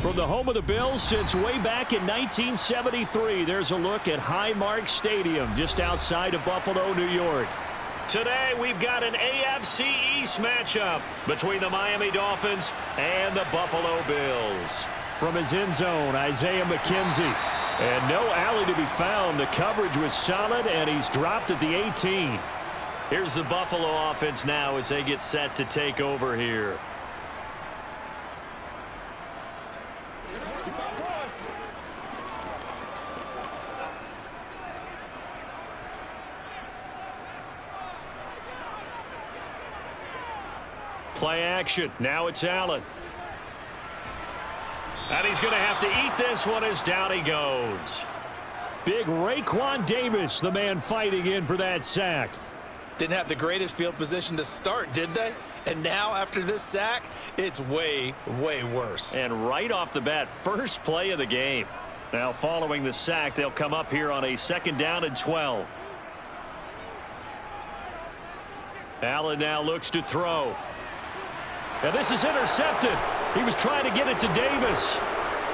From the home of the Bills since way back in 1973, there's a look at Highmark Stadium just outside of Buffalo, New York. Today, we've got an AFC East matchup between the Miami Dolphins and the Buffalo Bills. From his end zone, Isaiah McKenzie. And no alley to be found. The coverage was solid, and he's dropped at the 18. Here's the Buffalo offense now as they get set to take over here. Play action. Now it's Allen. And he's going to have to eat this one as down he goes. Big Raekwon Davis, the man fighting in for that sack. Didn't have the greatest field position to start, did they? And now after this sack, it's way, way worse. And right off the bat, first play of the game. Now following the sack, they'll come up here on a 2nd down and 12. Allen now looks to throw. And this is intercepted. He was trying to get it to Davis.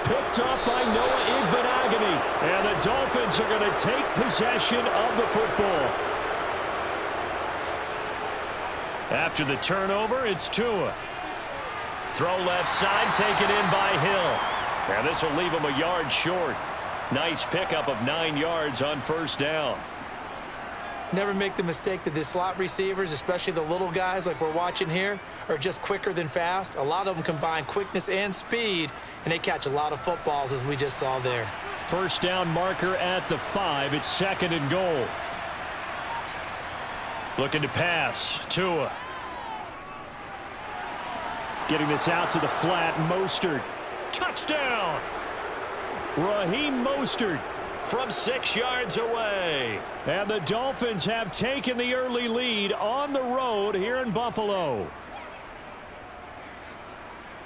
Picked up by Noah Igbenogany. And the Dolphins are going to take possession of the football. After the turnover, it's Tua. Throw left side, taken in by Hill. And this will leave him a yard short. Nice pickup of 9 yards on 1st down. Never make the mistake that the slot receivers, especially the little guys like we're watching here, are just quicker than fast. A lot of them combine quickness and speed, and they catch a lot of footballs, as we just saw there. 1st down marker at the 5. It's 2nd and goal. Looking to pass. Tua. Getting this out to the flat. Mostert. Touchdown! Raheem Mostert from 6 yards away. And the Dolphins have taken the early lead on the road here in Buffalo.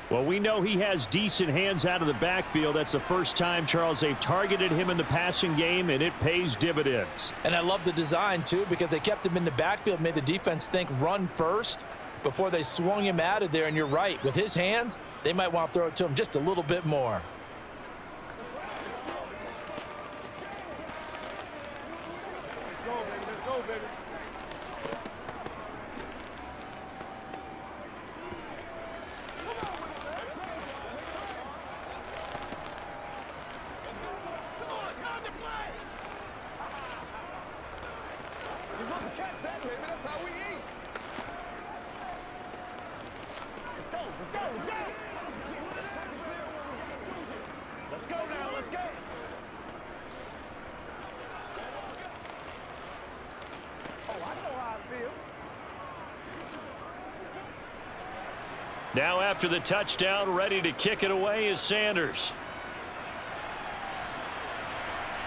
Well, we know he has decent hands out of the backfield. That's the first time, Charles, they've targeted him in the passing game, and it pays dividends. And I love the design, too, because they kept him in the backfield, made the defense think run first before they swung him out of there. And you're right, with his hands, they might want to throw it to him just a little bit more. Now after the touchdown, ready to kick it away is Sanders.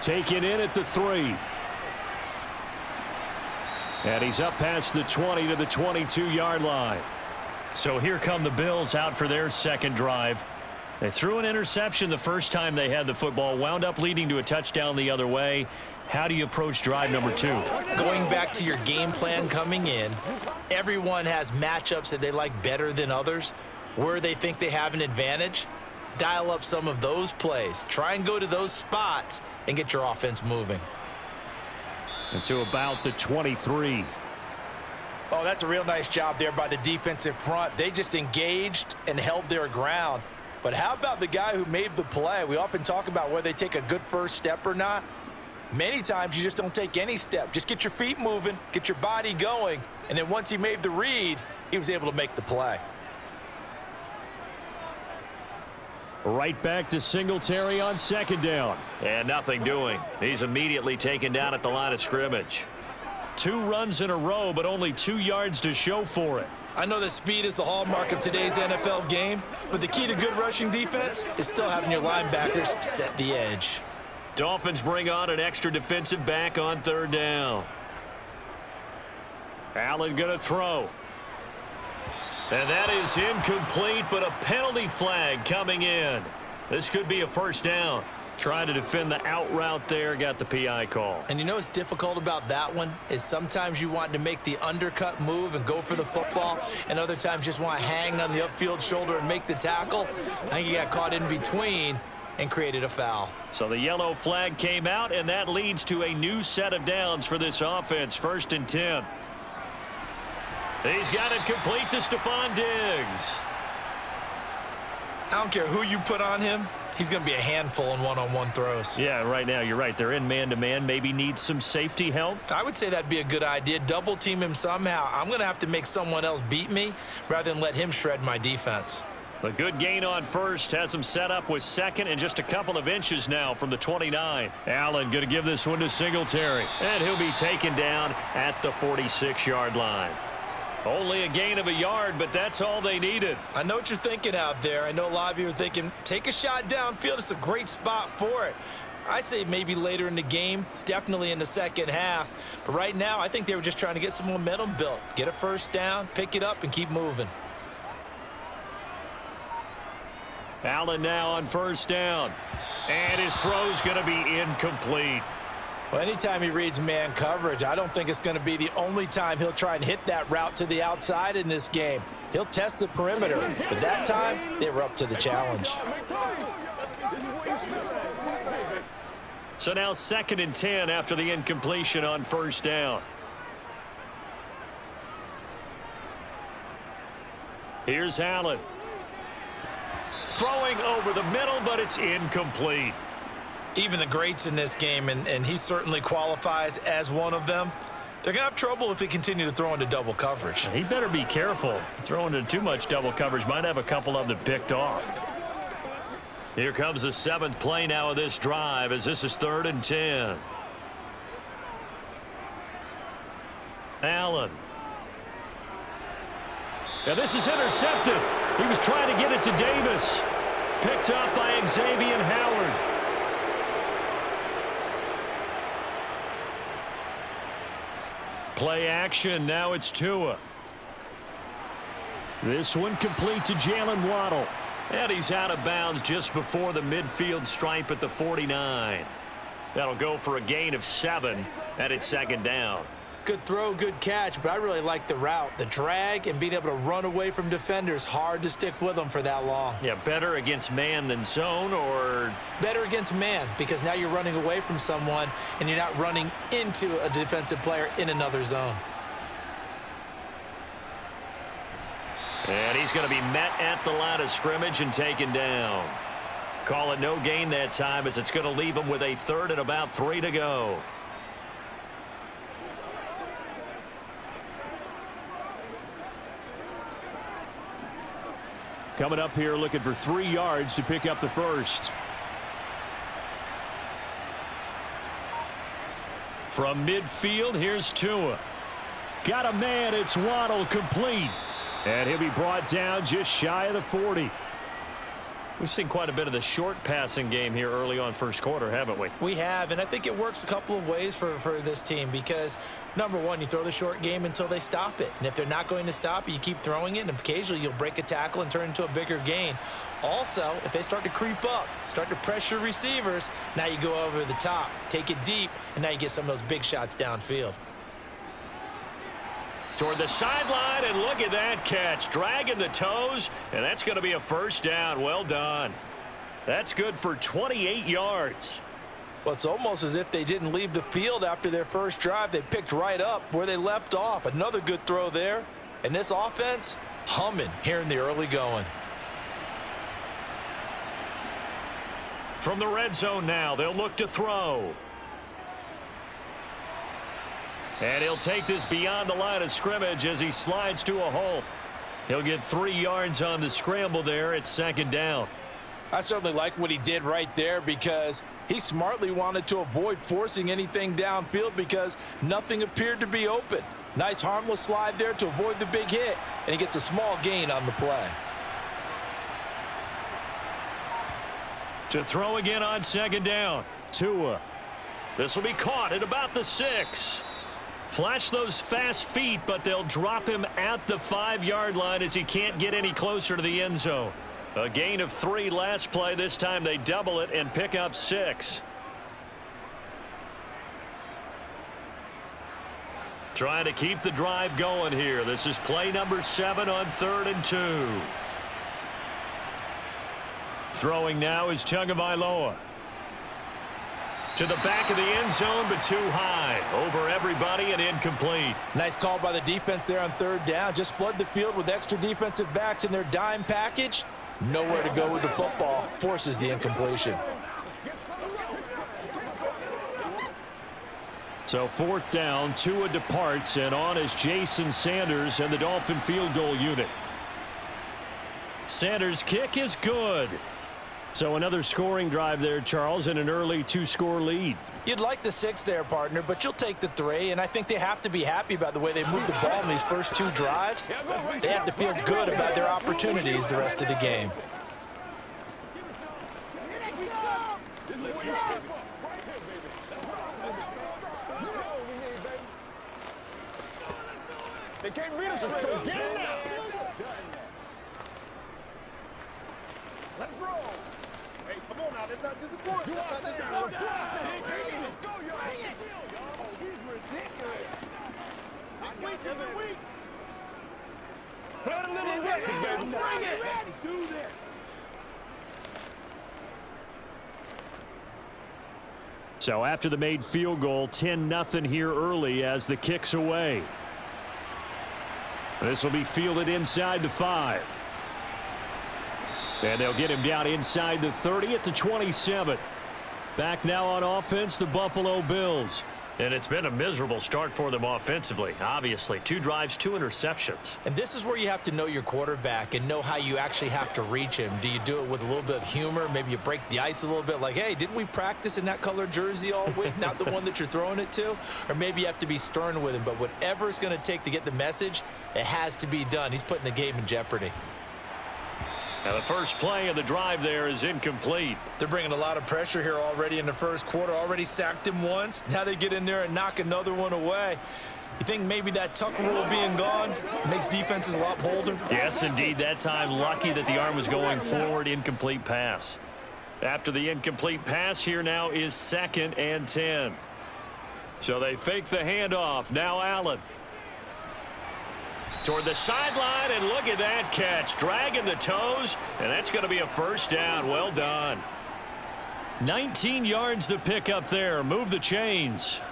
Taken in at the 3. And he's up past the 20 to the 22-yard line. So here come the Bills out for their 2nd drive. They threw an interception the first time they had the football, wound up leading to a touchdown the other way. How do you approach drive number 2? Going back to your game plan coming in, everyone has matchups that they like better than others, where they think they have an advantage. Dial up some of those plays. Try and go to those spots and get your offense moving. And to about the 23. Oh, that's a real nice job there by the defensive front. They just engaged and held their ground. But how about the guy who made the play? We often talk about whether they take a good first step or not. Many times you just don't take any step. Just get your feet moving, get your body going, and then once he made the read, he was able to make the play. Right back to Singletary on 2nd down. And nothing doing. He's immediately taken down at the line of scrimmage. 2 runs in a row, but only 2 yards to show for it. I know that speed is the hallmark of today's NFL game, but the key to good rushing defense is still having your linebackers set the edge. Dolphins bring on an extra defensive back on 3rd down. Allen going to throw. And that is incomplete, but a penalty flag coming in. This could be a 1st down. Trying to defend the out route there, got the PI call. And you know what's difficult about that one is sometimes you want to make the undercut move and go for the football, and other times just want to hang on the upfield shoulder and make the tackle. I think he got caught in between and created a foul. So the yellow flag came out, and that leads to a new set of downs for this offense. 1st and 10. He's got it complete to Stephon Diggs. I don't care who you put on him. He's going to be a handful in one-on-one throws. Yeah, right now you're right. They're in man-to-man. Maybe needs some safety help. I would say that'd be a good idea. Double team him somehow. I'm going to have to make someone else beat me rather than let him shred my defense. A good gain on first has him set up with 2nd and just a couple of inches now from the 29. Allen going to give this one to Singletary. And he'll be taken down at the 46-yard line. Only a gain of a yard, but that's all they needed. I know what you're thinking out there. I know a lot of you are thinking, take a shot downfield. It's a great spot for it. I'd say maybe later in the game, definitely in the second half. But right now, I think they were just trying to get some momentum built. Get a first down, pick it up, and keep moving. Allen now on 1st down. And his throw's going to be incomplete. Well, anytime he reads man coverage, I don't think it's going to be the only time he'll try and hit that route to the outside in this game. He'll test the perimeter, but that time, they were up to the challenge. So now 2nd and 10 after the incompletion on 1st down. Here's Allen. Throwing over the middle, but it's incomplete. Even the greats in this game, and he certainly qualifies as one of them, they're going to have trouble if they continue to throw into double coverage. He better be careful. Throwing into too much double coverage might have a couple of them picked off. Here comes the 7th play now of this drive as this is 3rd and 10. Allen. Now this is intercepted. He was trying to get it to Davis. Picked up by Xavier Howard. Play action. Now it's Tua. This one complete to Jalen Waddle. And he's out of bounds just before the midfield stripe at the 49. That'll go for a gain of 7, and it's 2nd down. Good throw, good catch, but I really like the route. The drag and being able to run away from defenders, hard to stick with them for that long. Yeah, better against man than zone, or? Better against man, because now you're running away from someone and you're not running into a defensive player in another zone. And he's going to be met at the line of scrimmage and taken down. Call it no gain that time as it's going to leave him with a 3rd and about 3 to go. Coming up here looking for 3 yards to pick up the first. From midfield, here's Tua. Got a man, it's Waddle, complete. And he'll be brought down just shy of the 40. We've seen quite a bit of the short passing game here early on first quarter, haven't we? We have, and I think it works a couple of ways for this team because, number one, you throw the short game until they stop it. And if they're not going to stop it, you keep throwing it, and occasionally you'll break a tackle and turn it into a bigger gain. Also, if they start to creep up, start to pressure receivers, now you go over the top, take it deep, and now you get some of those big shots downfield. Toward the sideline, and look at that catch. Dragging the toes, and that's going to be a first down. Well done. That's good for 28 yards. Well, it's almost as if they didn't leave the field after their first drive. They picked right up where they left off. Another good throw there. And this offense, humming here in the early going. From the red zone now, they'll look to throw. And he'll take this beyond the line of scrimmage as he slides to a halt. He'll get 3 yards on the scramble there at 2nd down. I certainly like what he did right there because he smartly wanted to avoid forcing anything downfield because nothing appeared to be open. Nice harmless slide there to avoid the big hit, and he gets a small gain on the play. To throw again on 2nd down. Tua. This will be caught at about the 6. Flash those fast feet, but they'll drop him at the 5-yard line as he can't get any closer to the end zone. A gain of 3 last play. This time they double it and pick up 6. Trying to keep the drive going here. This is play number 7 on 3rd and 2. Throwing now is Tagovailoa. To the back of the end zone, but too high. Over everybody and incomplete. Nice call by the defense there on 3rd down. Just flood the field with extra defensive backs in their dime package. Nowhere to go with the football. Forces the incompletion. So 4th down, Tua departs, and on is Jason Sanders and the Dolphin field goal unit. Sanders' kick is good. So another scoring drive there, Charles, and an early 2-score lead. You'd like the 6 there, partner, but you'll take the 3, and I think they have to be happy about the way they moved the ball in these first 2 drives. They have to feel good about their opportunities the rest of the game. They can't read us. Let's go. Get it now. Let's roll. Hey, come on now. Let's not disappoint. Let's do our thing. Let's go, y'all. Oh, he's ridiculous. Every week. Put a little aggressive, baby. Bring it. Let's do this. So after the made field goal, 10-0 here early as the kick's away. This will be fielded inside the 5. And they'll get him down inside the 30 at the 27. Back now on offense, the Buffalo Bills. And it's been a miserable start for them offensively. Obviously, 2 drives, 2 interceptions. And this is where you have to know your quarterback and know how you actually have to reach him. Do you do it with a little bit of humor? Maybe you break the ice a little bit like, hey, didn't we practice in that color jersey all week? Not the one that you're throwing it to? Or maybe you have to be stern with him. But whatever it's going to take to get the message, it has to be done. He's putting the game in jeopardy. Now the first play of the drive there is incomplete. They're bringing a lot of pressure here already in the first quarter. Already sacked him once. Now they get in there and knock another one away. You think maybe that tuck rule being gone makes defenses a lot bolder? Yes, indeed. That time lucky that the arm was going forward. Incomplete pass. After the incomplete pass, here now is 2nd and 10. So they fake the handoff. Now Allen. Toward the sideline, and look at that catch. Dragging the toes, and that's going to be a first down. Well done. 19 yards to pick up there. Move the chains.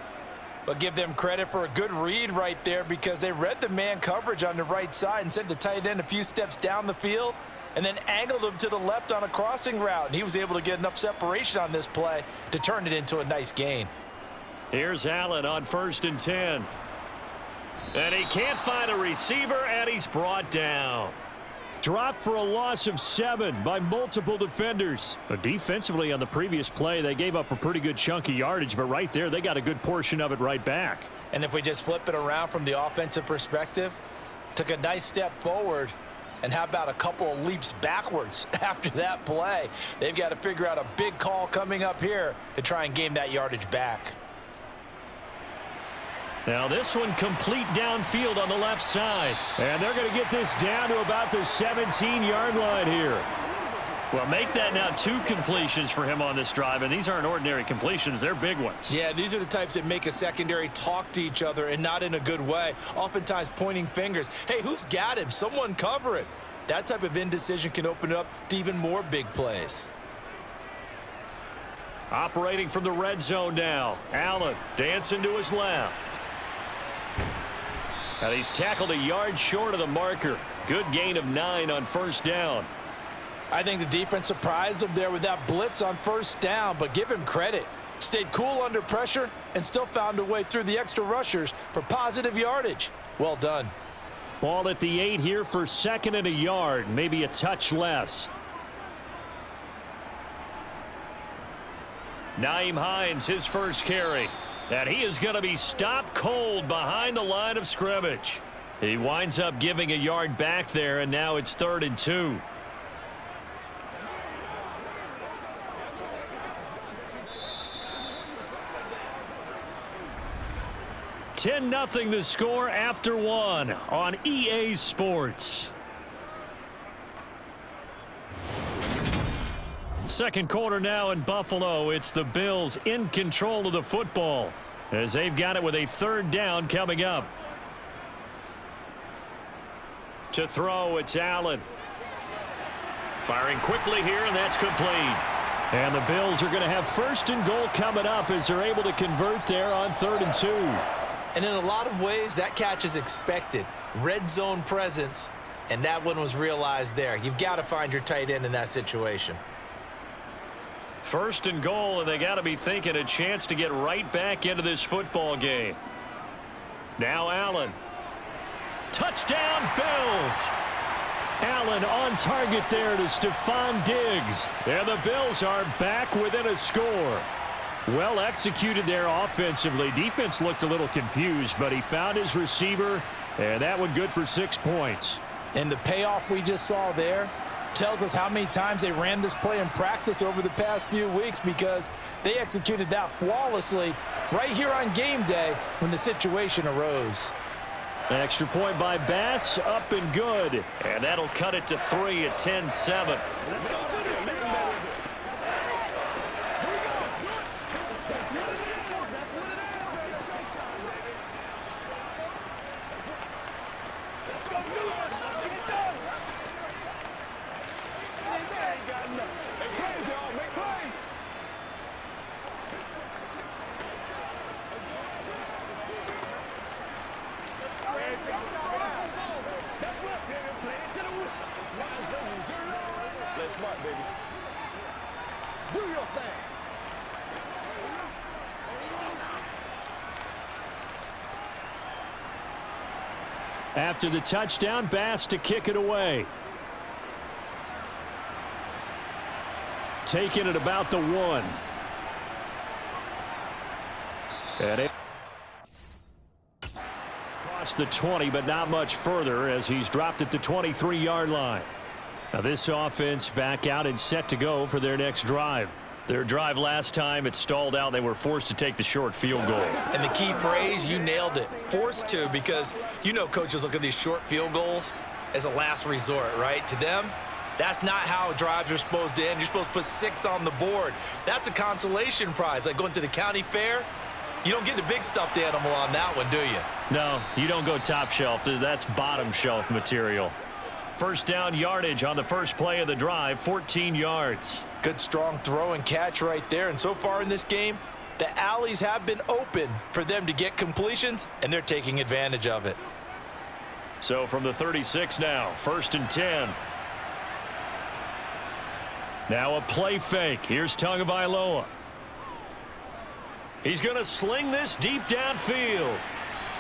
But give them credit for a good read right there because they read the man coverage on the right side and sent the tight end a few steps down the field and then angled him to the left on a crossing route. And he was able to get enough separation on this play to turn it into a nice gain. Here's Allen on 1st and 10. And he can't find a receiver, and he's brought down. Dropped for a loss of 7 by multiple defenders. But defensively on the previous play, they gave up a pretty good chunk of yardage, but right there, they got a good portion of it right back. And if we just flip it around from the offensive perspective, took a nice step forward, and how about a couple of leaps backwards after that play? They've got to figure out a big call coming up here to try and gain that yardage back. Now this one complete downfield on the left side. And they're going to get this down to about the 17-yard line here. Well, make that now 2 completions for him on this drive, and these aren't ordinary completions. They're big ones. Yeah, these are the types that make a secondary talk to each other and not in a good way, oftentimes pointing fingers. Hey, who's got him? Someone cover it. That type of indecision can open it up to even more big plays. Operating from the red zone now. Allen dancing to his left. And he's tackled a yard short of the marker. Good gain of 9 on 1st down. I think the defense surprised him there with that blitz on 1st down, but give him credit. Stayed cool under pressure and still found a way through the extra rushers for positive yardage. Well done. Ball at the 8 here for 2nd and a yard, maybe a touch less. Nyheim Hines, his first carry. And he is going to be stopped cold behind the line of scrimmage. He winds up giving a yard back there, and now it's 3rd and 2. (10-0) the score after 1 on EA Sports. Second quarter now in Buffalo. It's the Bills in control of the football as they've got it with a third down coming up. To throw, it's Allen. Firing quickly here, and that's complete. And the Bills are going to have first and goal coming up as they're able to convert there on 3rd and 2. And in a lot of ways, that catch is expected. Red zone presence, and that one was realized there. You've got to find your tight end in that situation. First and goal, and they got to be thinking a chance to get right back into this football game. Now Allen. Touchdown, Bills! Allen on target there to Stephon Diggs. And the Bills are back within a score. Well executed there offensively. Defense looked a little confused, but he found his receiver, and that one good for 6 points. And the payoff we just saw there tells us how many times they ran this play in practice over the past few weeks, because they executed that flawlessly right here on game day when the situation arose. Extra point by Bass, up and good. And that'll cut it to 3 at 10-7. After the touchdown, Bass to kick it away. Taking it about the 1. And it across the 20, but not much further as he's dropped it to 23-yard line. Now this offense back out and set to go for their next drive. Their drive last time, it stalled out. They were forced to take the short field goal. And the key phrase, you nailed it, forced to, because you know coaches look at these short field goals as a last resort, right? To them, that's not how drives are supposed to end. You're supposed to put 6 on the board. That's a consolation prize, like going to the county fair. You don't get the big stuffed animal on that one, do you? No, you don't go top shelf. That's bottom shelf material. First down yardage on the first play of the drive, 14 yards. Good strong throw and catch right there. And so far in this game, the alleys have been open for them to get completions, and they're taking advantage of it. So from the 36 now, 1st and 10. Now a play fake. Here's Tagovailoa. He's going to sling this deep downfield.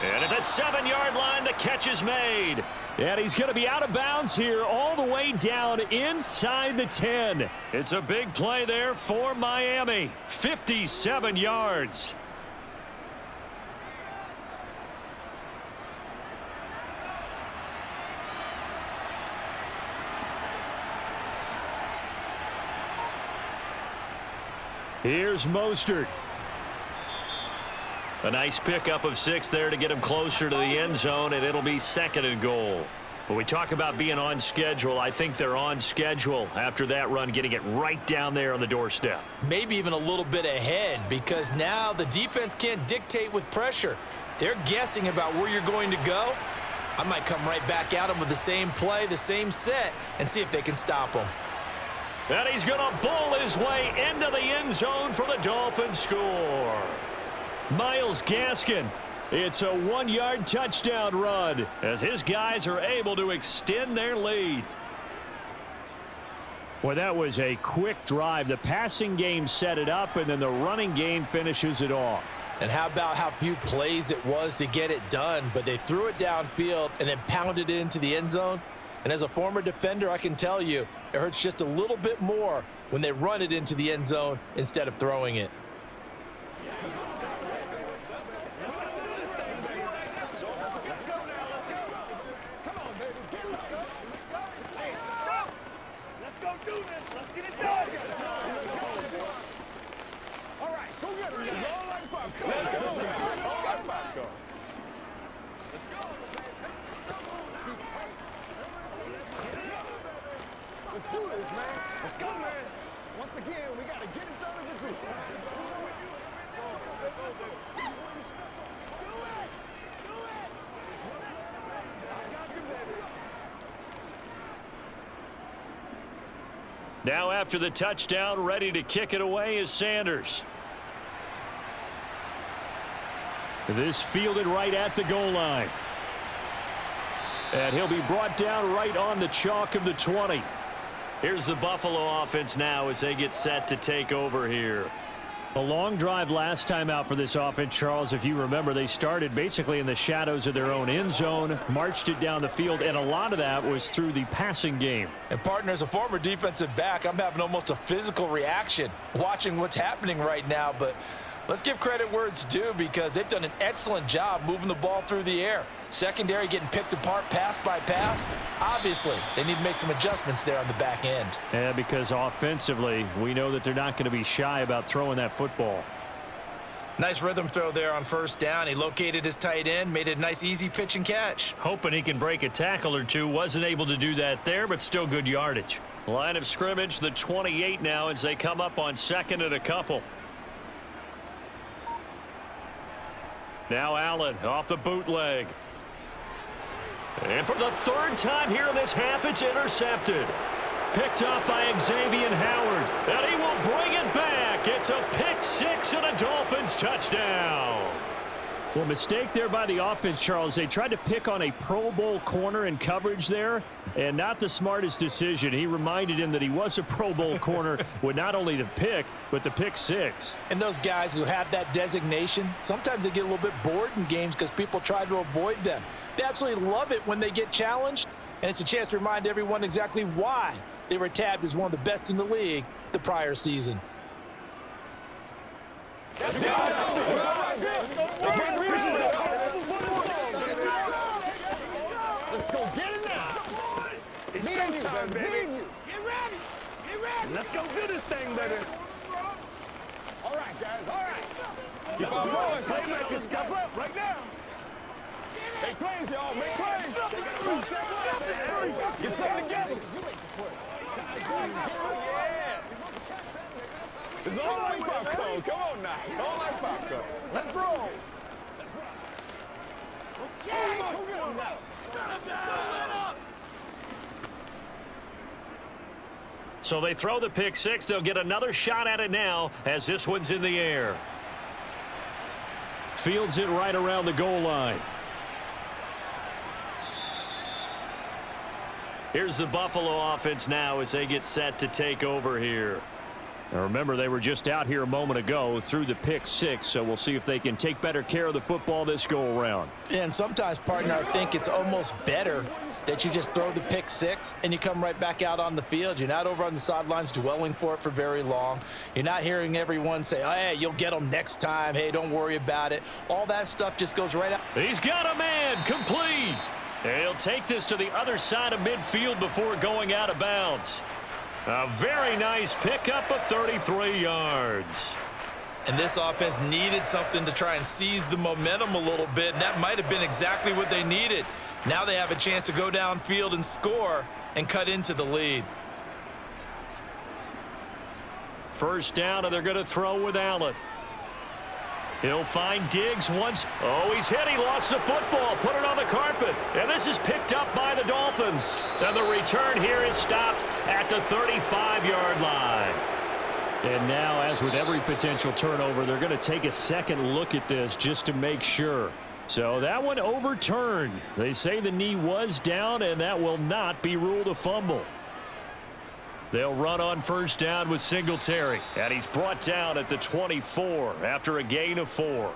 And at the 7-yard line, the catch is made. And he's going to be out of bounds here all the way down inside the 10. It's a big play there for Miami. 57 yards. Here's Mostert. A nice pickup of 6 there to get him closer to the end zone, and it'll be 2nd and goal. When we talk about being on schedule, I think they're on schedule after that run, getting it right down there on the doorstep. Maybe even a little bit ahead, because now the defense can't dictate with pressure. They're guessing about where you're going to go. I might come right back at them with the same play, the same set, and see if they can stop them. And he's going to bowl his way into the end zone for the Dolphins score. Myles Gaskin. It's a 1-yard touchdown run as his guys are able to extend their lead. Well, that was a quick drive. The passing game set it up, and then the running game finishes it off. And how about how few plays it was to get it done, but they threw it downfield and then pounded it into the end zone. And as a former defender, I can tell you, it hurts just a little bit more when they run it into the end zone instead of throwing it. Let's do this, man. Let's go, man. Once again. in. We got to get it done as a group. Do it. I got you, baby. Now after the touchdown, ready to kick it away is Sanders. This fielded right at the goal line. And he'll be brought down right on the chalk of the 20. Here's the Buffalo offense now as they get set to take over here. A long drive last time out for this offense, Charles. If you remember, they started basically in the shadows of their own end zone, marched it down the field, and a lot of that was through the passing game. And partner, as a former defensive back, I'm having almost a physical reaction watching what's happening right now. But let's give credit where it's due because they've done an excellent job moving the ball through the air. Secondary getting picked apart pass by pass. Obviously, they need to make some adjustments there on the back end. Yeah, because offensively, we know that they're not going to be shy about throwing that football. Nice rhythm throw there on first down. He located his tight end, made it a nice easy pitch and catch. Hoping he can break a tackle or two. Wasn't able to do that there, but still good yardage. Line of scrimmage, the 28 now as they come up on second and a couple. Now Allen off the bootleg. And for the third time here in this half, it's intercepted. Picked up by Xavier Howard. And he will bring it back. It's a pick six and a Dolphins touchdown. Well, mistake there by the offense, Charles. They tried to pick on a Pro Bowl corner in coverage there, and not the smartest decision. He reminded him that he was a Pro Bowl corner with not only the pick, but the pick six. And those guys who have that designation, sometimes they get a little bit bored in games because people try to avoid them. They absolutely love it when they get challenged, and it's a chance to remind everyone exactly why they were tabbed as one of the best in the league the prior season. Let's go. Let's go get it now. It's showtime, baby. Get ready. Get ready. Let's go do this thing, baby. All right, guys. All right. Keep on going. Playmakers, step up right now. Make plays, y'all. Make plays. Get something together. Yeah. It's all like popcorn. Come on now. It's all like popcorn. Let's roll. Okay. So they throw the pick six. They'll get another shot at it now as this one's in the air. Fields it right around the goal line. Here's the Buffalo offense now as they get set to take over here. Now remember, they were just out here a moment ago through the pick six, so we'll see if they can take better care of the football this go-around. And sometimes, partner, I think it's almost better that you just throw the pick six and you come right back out on the field. You're not over on the sidelines dwelling for it for very long. You're not hearing everyone say, oh, hey, you'll get them next time. Hey, don't worry about it. All that stuff just goes right out. He's got a man complete. And he'll take this to the other side of midfield before going out of bounds. A very nice pickup of 33 yards. And this offense needed something to try and seize the momentum a little bit, and that might have been exactly what they needed. Now they have a chance to go downfield and score and cut into the lead. First down, and they're going to throw with Allen. He'll find Diggs once. Oh, he's hit. He lost the football. Put it on the carpet. And this is picked up by the Dolphins. And the return here is stopped at the 35-yard line. And now, as with every potential turnover, they're going to take a second look at this just to make sure. So that one overturned. They say the knee was down, and that will not be ruled a fumble. They'll run on first down with Singletary. And he's brought down at the 24 after a gain of 4.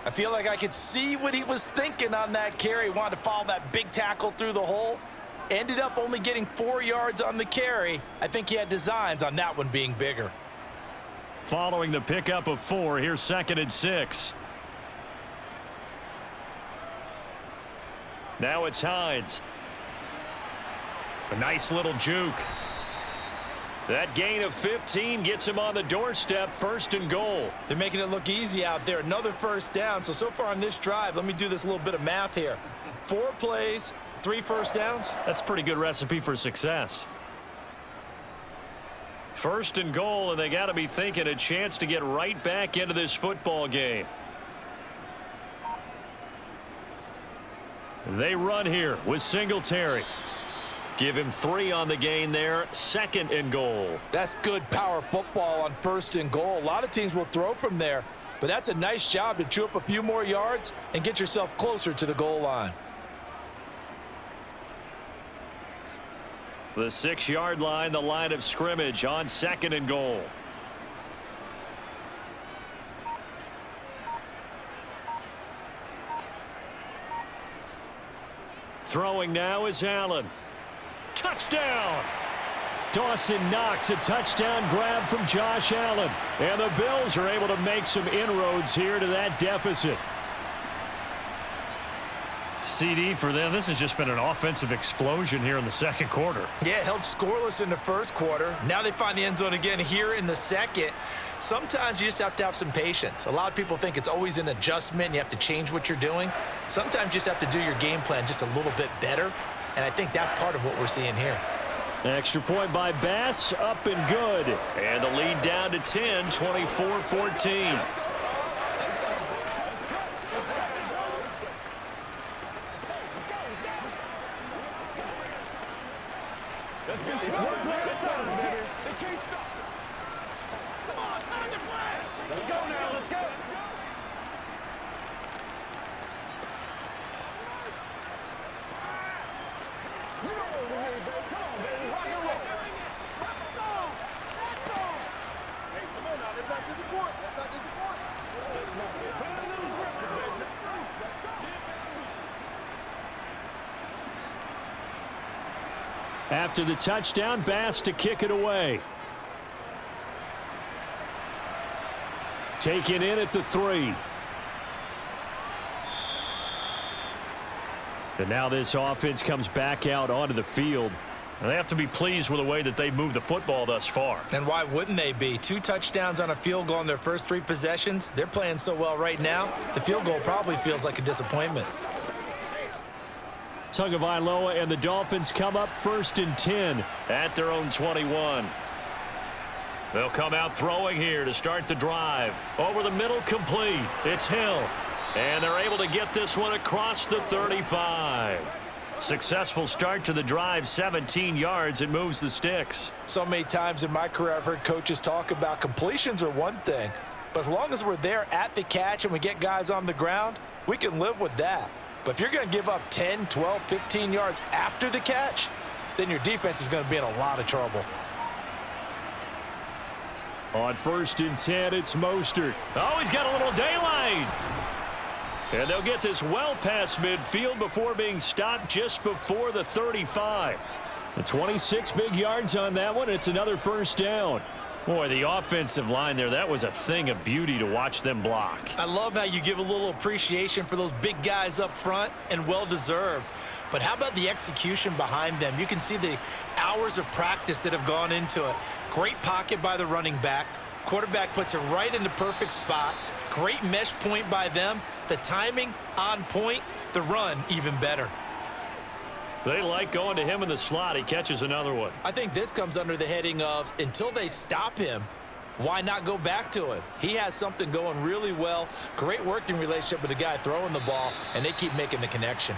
I feel like I could see what he was thinking on that carry. He wanted to follow that big tackle through the hole. Ended up only getting 4 yards on the carry. I think he had designs on that one being bigger. Following the pickup of 4, here's 2nd and 6. Now it's Hines. A nice little juke. That gain of 15 gets him on the doorstep, 1st and goal. They're making it look easy out there. Another first down. So far on this drive, let me do this little bit of math here. 4 plays, 3 first downs. That's a pretty good recipe for success. First and goal, and they got to be thinking a chance to get right back into this football game. They run here with Singletary. Give him 3 on the gain there. Second and goal. That's good power football on first and goal. A lot of teams will throw from there, but that's a nice job to chew up a few more yards and get yourself closer to the goal line. The 6-yard line, the line of scrimmage on second and goal. Throwing now is Allen. Touchdown! Dawson Knox, a touchdown grab from Josh Allen. And the Bills are able to make some inroads here to that deficit. CD for them, this has just been an offensive explosion here in the second quarter. Yeah, held scoreless in the first quarter. Now they find the end zone again here in the second. Sometimes you just have to have some patience. A lot of people think it's always an adjustment. You have to change what you're doing. Sometimes you just have to do your game plan just a little bit better. And I think that's part of what we're seeing here. Extra point by Bass, up and good. And the lead down to 10, 24-14. Let's go now, let's go. You know what we need, baby. Come on, baby. Rock and roll. Hey, come on now. Let's not disappoint. Let's not disappoint. Put a little pressure, baby. After the touchdown, Bass to kick it away. Taken in at the 3. And now this offense comes back out onto the field. And they have to be pleased with the way that they moved the football thus far. And why wouldn't they be? 2 touchdowns on a field goal in their first 3 possessions. They're playing so well right now, the field goal probably feels like a disappointment. Tagovailoa and the Dolphins come up first and 10 at their own 21. They'll come out throwing here to start the drive. Over the middle, complete. It's Hill. And they're able to get this one across the 35. Successful start to the drive, 17 yards. It moves the sticks. So many times in my career I've heard coaches talk about completions are one thing, but as long as we're there at the catch and we get guys on the ground, we can live with that. But if you're going to give up 10, 12, 15 yards after the catch, then your defense is going to be in a lot of trouble. On first and 10, it's Mostert. Oh, he's got a little daylight. And they'll get this well past midfield before being stopped just before the 35. The 26 big yards on that one. It's another first down. Boy, the offensive line there, that was a thing of beauty to watch them block. I love how you give a little appreciation for those big guys up front, and well-deserved. But how about the execution behind them? You can see the hours of practice that have gone into it. Great pocket by the running back. Quarterback puts it right in the perfect spot. Great mesh point by them. The timing on point. The run even better. They like going to him in the slot. He catches another one. I think this comes under the heading of until they stop him, why not go back to it? He has something going really well. Great working relationship with the guy throwing the ball, and they keep making the connection.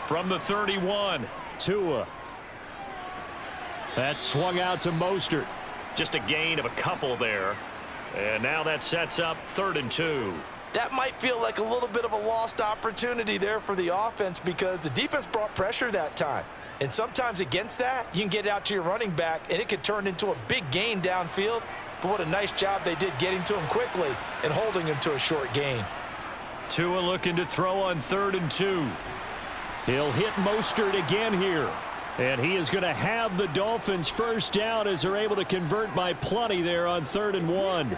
From the 31, Tua. That swung out to Mostert. Just a gain of a couple there. And now that sets up 3rd and 2. That might feel like a little bit of a lost opportunity there for the offense because the defense brought pressure that time. And sometimes against that, you can get out to your running back, and it could turn into a big gain downfield. But what a nice job they did getting to him quickly and holding him to a short gain. Tua looking to throw on 3rd and 2. He'll hit Mostert again here. And he is going to have the Dolphins first down as they're able to convert by plenty there on 3rd and 1.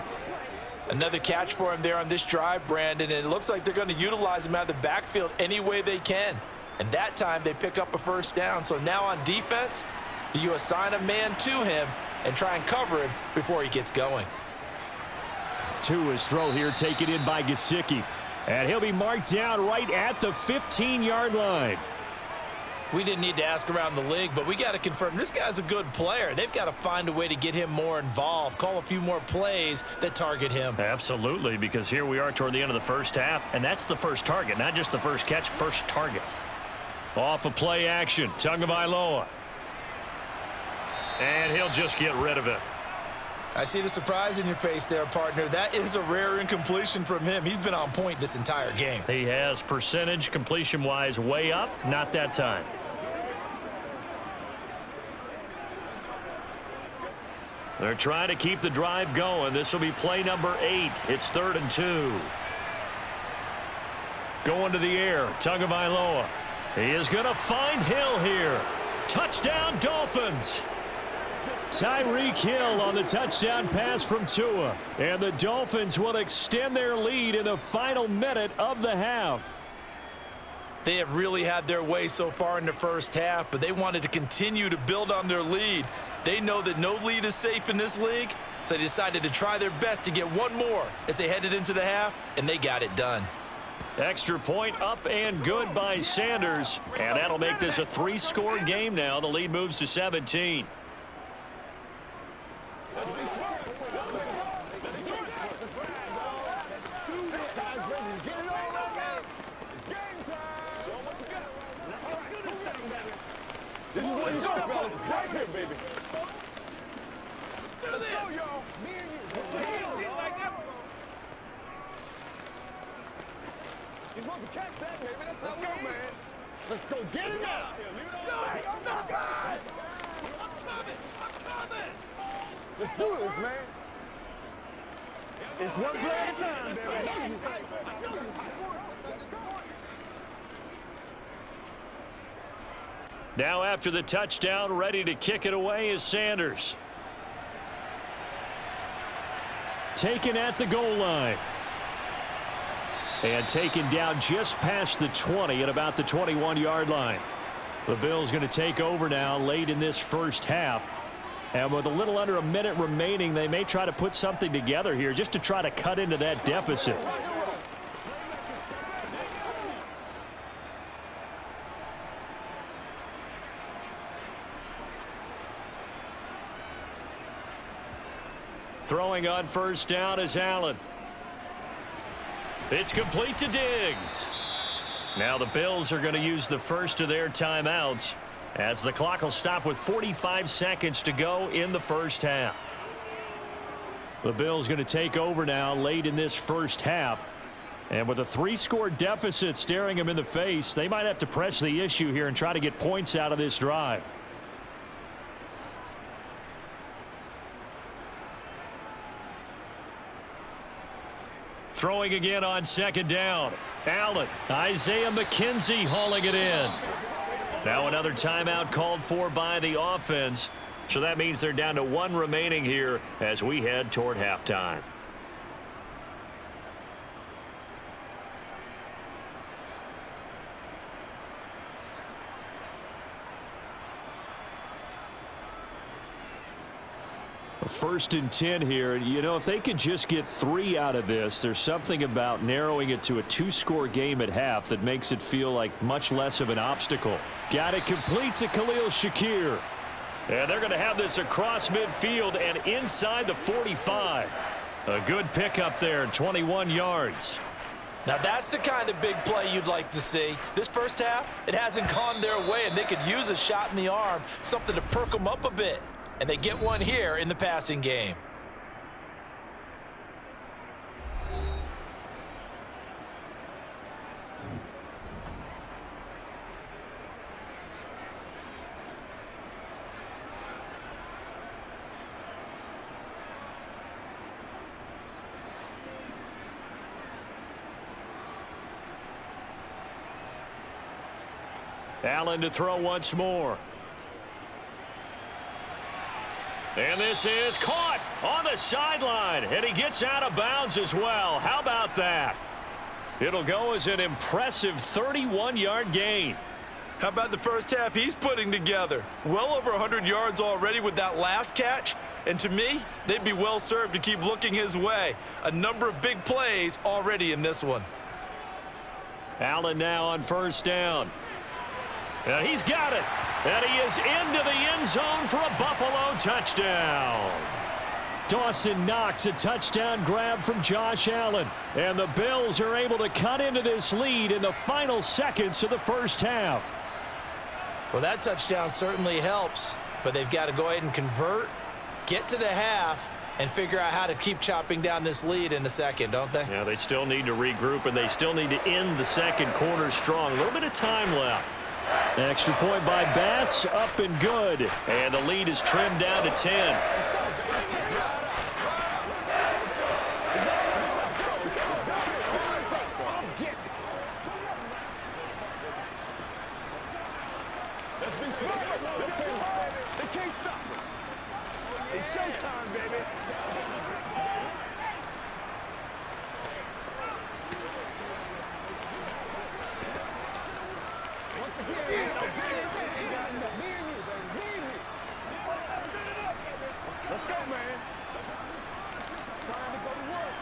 Another catch for him there on this drive, Brandon, and it looks like they're going to utilize him out of the backfield any way they can. And that time they pick up a first down. So now on defense, do you assign a man to him and try and cover him before he gets going? To his throw here, taken in by Gesicki. And he'll be marked down right at the 15-yard line. We didn't need to ask around the league, but we got to confirm this guy's a good player. They've got to find a way to get him more involved, call a few more plays that target him. Absolutely, because here we are toward the end of the first half, and that's the first target, not just the first catch, first target. Off of play action, Tagovailoa. And he'll just get rid of it. I see the surprise in your face there, partner. That is a rare incompletion from him. He's been on point this entire game. He has percentage completion-wise way up, not that time. They're trying to keep the drive going. This will be play number 8. It's 3rd and 2. Going to the air, Tagovailoa. He is going to find Hill here. Touchdown, Dolphins. Tyreek Hill on the touchdown pass from Tua. And the Dolphins will extend their lead in the final minute of the half. They have really had their way so far in the first half, but they wanted to continue to build on their lead. They know that no lead is safe in this league, so they decided to try their best to get one more as they headed into the half, and they got it done. Extra point up and good by Sanders, and that'll make this a 3-score game now. The lead moves to 17. This is what you got, fellas. Right here, baby. Let's go, y'all. Me and you. Let's go. Like that. You're supposed to catch that, baby. That's Let's go, man. Let's go. Get it up. No, I'm not good. I'm coming. Let's do this, man. It's one play at a time, baby. Now after the touchdown, ready to kick it away is Sanders. Taken at the goal line. And taken down just past the 20 at about the 21-yard line. The Bills going to take over now late in this first half. And with a little under a minute remaining, they may try to put something together here just to try to cut into that deficit. Throwing on first down is Allen. It's complete to Diggs. Now the Bills are going to use the first of their timeouts as the clock will stop with 45 seconds to go in the first half. The Bills going to take over now late in this first half. And with a 3-score deficit staring them in the face, they might have to press the issue here and try to get points out of this drive. Throwing again on second down. Allen. Isaiah McKenzie hauling it in. Now another timeout called for by the offense. So that means they're down to 1 remaining here as we head toward halftime. First and 10 here. You know, if they could just get 3 out of this, there's something about narrowing it to a 2-score game at half that makes it feel like much less of an obstacle. Got it complete to Khalil Shakir. And they're going to have this across midfield and inside the 45. A good pickup there, 21 yards. Now that's the kind of big play you'd like to see. This first half, it hasn't gone their way, and they could use a shot in the arm, something to perk them up a bit. And they get one here in the passing game. Allen to throw once more. And this is caught on the sideline, and he gets out of bounds as well. How about that? It'll go as an impressive 31-yard gain. How about the first half he's putting together? Well over 100 yards already with that last catch. And to me, they'd be well served to keep looking his way. A number of big plays already in this one. Allen now on first down. And he's got it. And he is into the end zone for a Buffalo touchdown. Dawson Knox, a touchdown grab from Josh Allen. And the Bills are able to cut into this lead in the final seconds of the first half. Well, that touchdown certainly helps, but they've got to go ahead and convert, get to the half, and figure out how to keep chopping down this lead in the second, don't they? Yeah, they still need to regroup, and they still need to end the second quarter strong. A little bit of time left. Extra point by Bass, up and good. And the lead is trimmed down to 10. They can't stop us. It's showtime, baby. Once again, me and you, baby. Let's go, man. Time to go to work.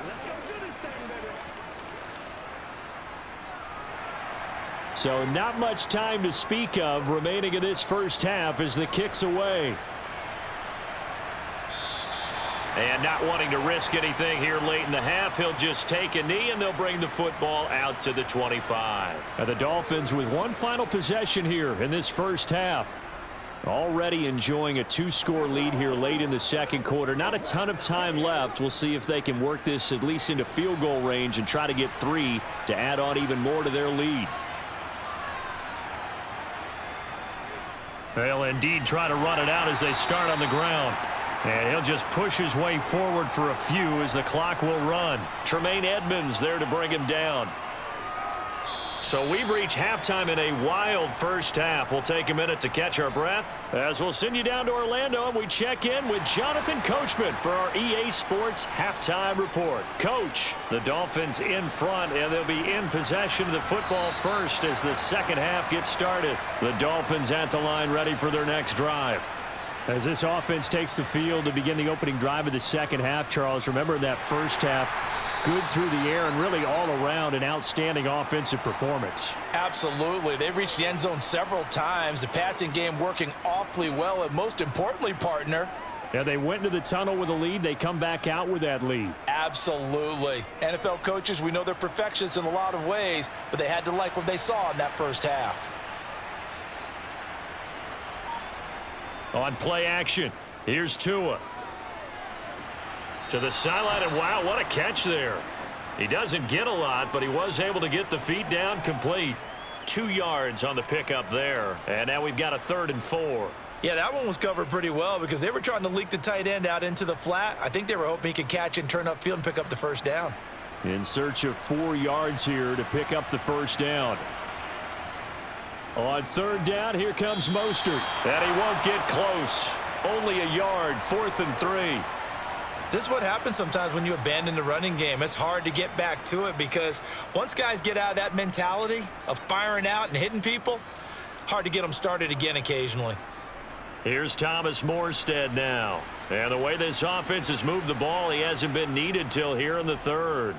Let's go do this thing, baby. So not much time to speak of remaining in this first half as the kick's away. And not wanting to risk anything here late in the half, he'll just take a knee and they'll bring the football out to the 25. And the Dolphins with one final possession here in this first half. Already enjoying a 2-score lead here late in the second quarter. Not a ton of time left. We'll see if they can work this at least into field goal range and try to get 3 to add on even more to their lead. They'll indeed try to run it out as they start on the ground. And he'll just push his way forward for a few as the clock will run. Tremaine Edmonds there to bring him down. So we've reached halftime in a wild first half. We'll take a minute to catch our breath as we'll send you down to Orlando and we check in with Jonathan Coachman for our EA Sports Halftime Report. Coach, the Dolphins in front and they'll be in possession of the football first as the second half gets started. The Dolphins at the line ready for their next drive. As this offense takes the field to begin the opening drive of the second half, Charles, remember that first half, good through the air and really all around an outstanding offensive performance. Absolutely. They've reached the end zone several times. The passing game working awfully well, and most importantly, partner. Yeah, they went into the tunnel with a lead. They come back out with that lead. Absolutely. NFL coaches, we know they're perfectionists in a lot of ways, but they had to like what they saw in that first half. On play action, here's Tua. To the sideline, and wow, what a catch there. He doesn't get a lot, but he was able to get the feet down complete. 2 yards on the pickup there. And now we've got a 3rd and 4. Yeah, that one was covered pretty well because they were trying to leak the tight end out into the flat. I think they were hoping he could catch and turn upfield and pick up the first down. In search of 4 yards here to pick up the first down. On 3rd down, here comes Mostert. And he won't get close. Only a yard, 4th and 3. This is what happens sometimes when you abandon the running game. It's hard to get back to it because once guys get out of that mentality of firing out and hitting people, hard to get them started again occasionally. Here's Thomas Morstead now. And the way this offense has moved the ball, he hasn't been needed till here in the 3rd.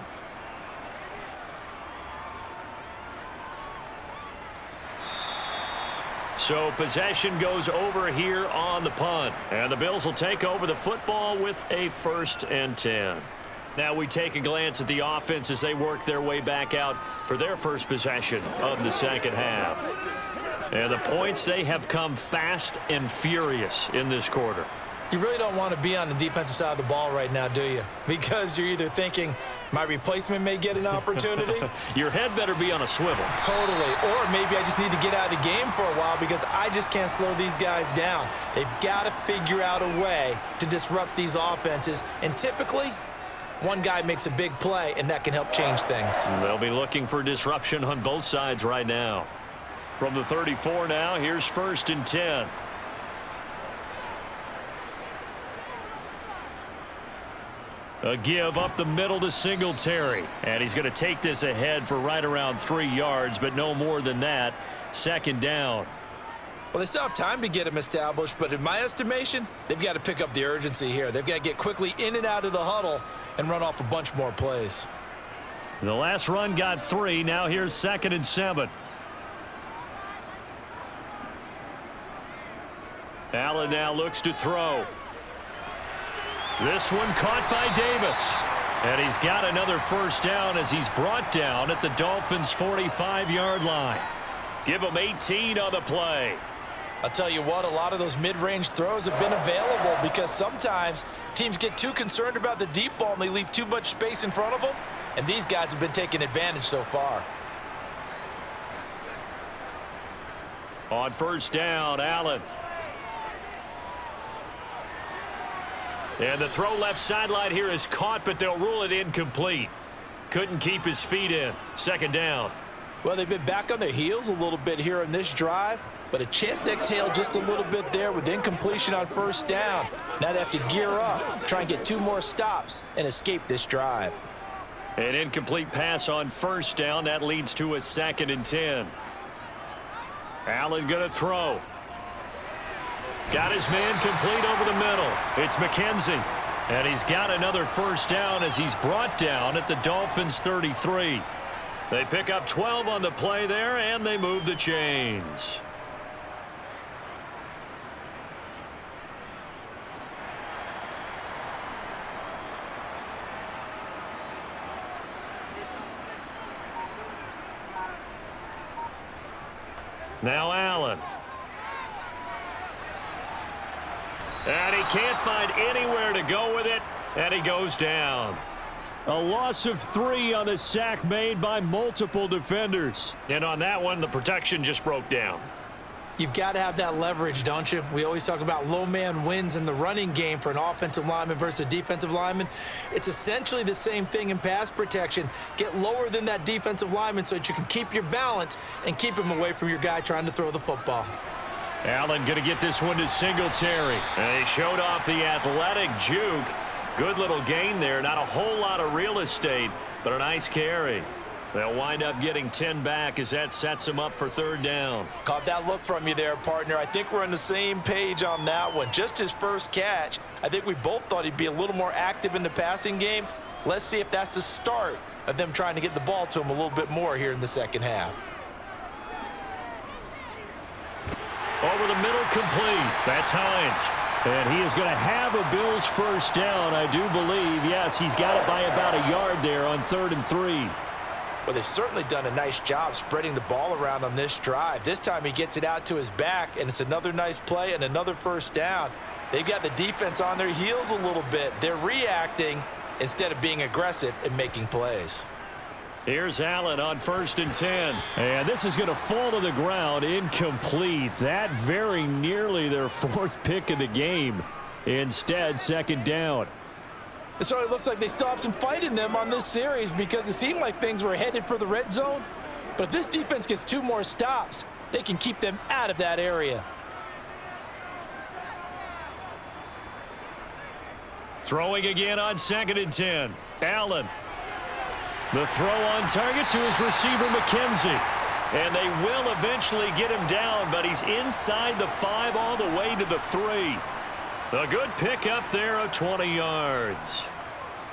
So possession goes over here on the punt. And the Bills will take over the football with a 1st and 10. Now we take a glance at the offense as they work their way back out for their first possession of the second half. And the points, they have come fast and furious in this quarter. You really don't want to be on the defensive side of the ball right now, do you? Because you're either thinking, my replacement may get an opportunity. Your head better be on a swivel. Totally. Or maybe I just need to get out of the game for a while because I just can't slow these guys down. They've got to figure out a way to disrupt these offenses. And typically, one guy makes a big play, and that can help change things. They'll be looking for disruption on both sides right now. From the 34 now, here's 1st and 10. A give up the middle to Singletary. And he's going to take this ahead for right around 3 yards, but no more than that. Second down. Well, they still have time to get him established, but in my estimation, they've got to pick up the urgency here. They've got to get quickly in and out of the huddle and run off a bunch more plays. The last run got 3. Now here's 2nd and 7. Allen now looks to throw. This one caught by Davis. And he's got another first down as he's brought down at the Dolphins' 45-yard line. Give him 18 on the play. I'll tell you what, a lot of those mid-range throws have been available because sometimes teams get too concerned about the deep ball and they leave too much space in front of them, and these guys have been taking advantage so far. On first down, Allen. And the throw left sideline here is caught, but they'll rule it incomplete. Couldn't keep his feet in. Second down. Well, they've been back on their heels a little bit here in this drive, but a chance to exhale just a little bit there with incompletion on first down. Now they have to gear up, try and get 2 more stops, and escape this drive. An incomplete pass on first down. That leads to a 2nd and 10. Allen going to throw. Got his man complete over the middle. It's McKenzie. And he's got another first down as he's brought down at the Dolphins' 33. They pick up 12 on the play there, and they move the chains. Now Allen. And he can't find anywhere to go with it, and he goes down. A loss of 3 on the sack made by multiple defenders. And on that one, the protection just broke down. You've got to have that leverage, don't you? We always talk about low man wins in the running game for an offensive lineman versus a defensive lineman. It's essentially the same thing in pass protection. Get lower than that defensive lineman so that you can keep your balance and keep him away from your guy trying to throw the football. Allen going to get this one to Singletary. And he showed off the athletic juke. Good little gain there. Not a whole lot of real estate, but a nice carry. They'll wind up getting 10 back as that sets them up for 3rd down. Caught that look from you there, partner. I think we're on the same page on that one. Just his first catch. I think we both thought he'd be a little more active in the passing game. Let's see if that's the start of them trying to get the ball to him a little bit more here in the second half. Over the middle, complete. That's Hines. And he is going to have a Bills first down, I do believe. Yes, he's got it by about a yard there on 3rd and 3. Well, they've certainly done a nice job spreading the ball around on this drive. This time he gets it out to his back, and it's another nice play and another first down. They've got the defense on their heels a little bit. They're reacting instead of being aggressive and making plays. Here's Allen on 1st and 10. And this is going to fall to the ground, incomplete. That very nearly their 4th pick of the game. Instead, 2nd down. It certainly looks like they still have some fight in them on this series because it seemed like things were headed for the red zone. But if this defense gets 2 more stops, they can keep them out of that area. Throwing again on 2nd and 10. Allen. The throw on target to his receiver, McKenzie. And they will eventually get him down, but he's inside the 5 all the way to the 3. A good pickup there of 20 yards.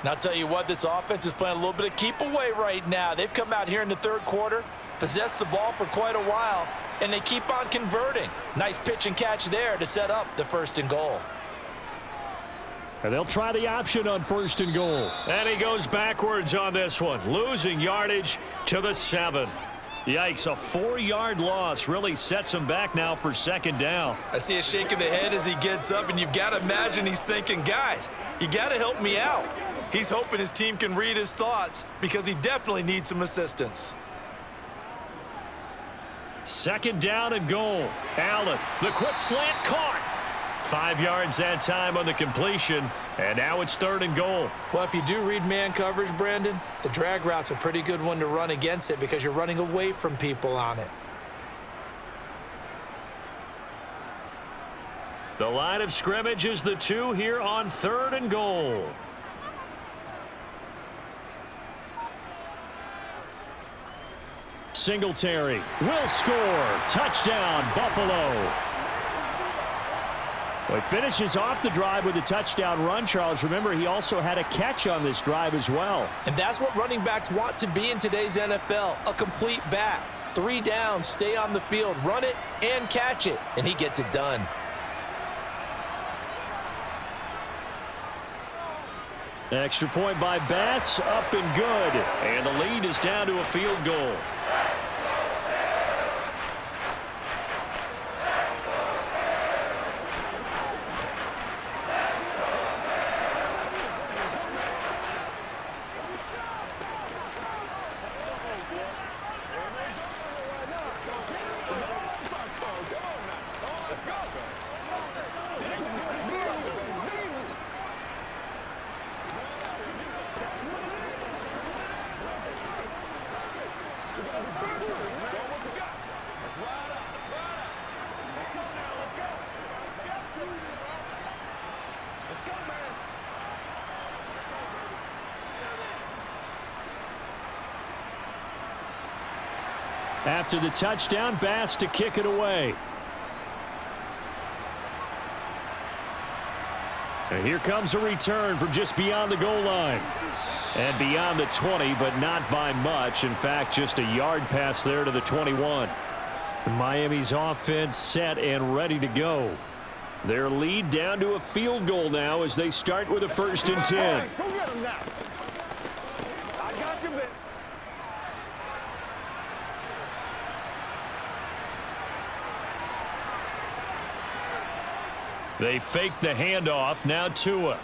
And I'll tell you what, this offense is playing a little bit of keep away right now. They've come out here in the 3rd quarter, possessed the ball for quite a while, and they keep on converting. Nice pitch and catch there to set up the 1st and goal. And they'll try the option on 1st and goal. And he goes backwards on this one, losing yardage to the 7. Yikes, a 4-yard loss really sets him back now for 2nd down. I see a shake of the head as he gets up, and you've got to imagine he's thinking, guys, you got to help me out. He's hoping his team can read his thoughts because he definitely needs some assistance. 2nd down and goal. Allen, the quick slant caught. 5 yards that time on the completion, and now it's 3rd and goal. Well, if you do read man coverage, Brandon, the drag route's a pretty good one to run against it because you're running away from people on it. The line of scrimmage is the 2 here on 3rd and goal. Singletary will score. Touchdown, Buffalo. Well, he finishes off the drive with a touchdown run, Charles. Remember, he also had a catch on this drive as well. And that's what running backs want to be in today's NFL, a complete back. 3 downs, stay on the field, run it, and catch it, and he gets it done. Extra point by Bass, up and good. And the lead is down to a field goal. After the touchdown, Bass to kick it away. And here comes a return from just beyond the goal line. And beyond the 20, but not by much. In fact, just a yard pass there to the 21. Miami's offense set and ready to go. Their lead down to a field goal now as they start with a 1st and 10. Go get him now. I got you, man. They fake the handoff. Now Tua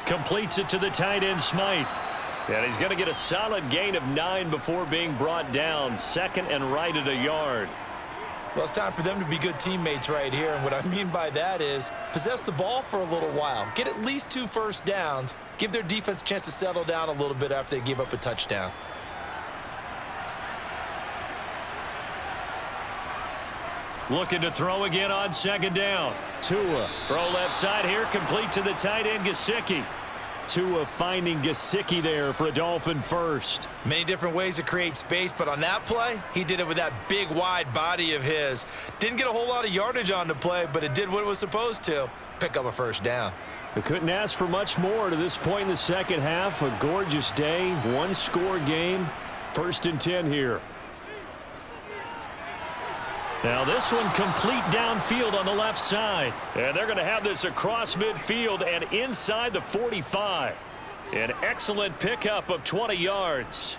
completes it to the tight end, Smythe. And he's going to get a solid gain of 9 before being brought down. 2nd and right at a yard. Well, it's time for them to be good teammates right here. And what I mean by that is possess the ball for a little while. Get at least 2 first downs. Give their defense a chance to settle down a little bit after they give up a touchdown. Looking to throw again on 2nd down. Tua, throw left side here, complete to the tight end, Gesicki. Tua finding Gesicki there for a Dolphin first. Many different ways to create space, but on that play, he did it with that big, wide body of his. Didn't get a whole lot of yardage on the play, but it did what it was supposed to. Pick up a 1st down. They couldn't ask for much more to this point in the second half. A gorgeous day, 1-score game. 1st and 10 here. Now this one complete downfield on the left side. And they're going to have this across midfield and inside the 45. An excellent pickup of 20 yards.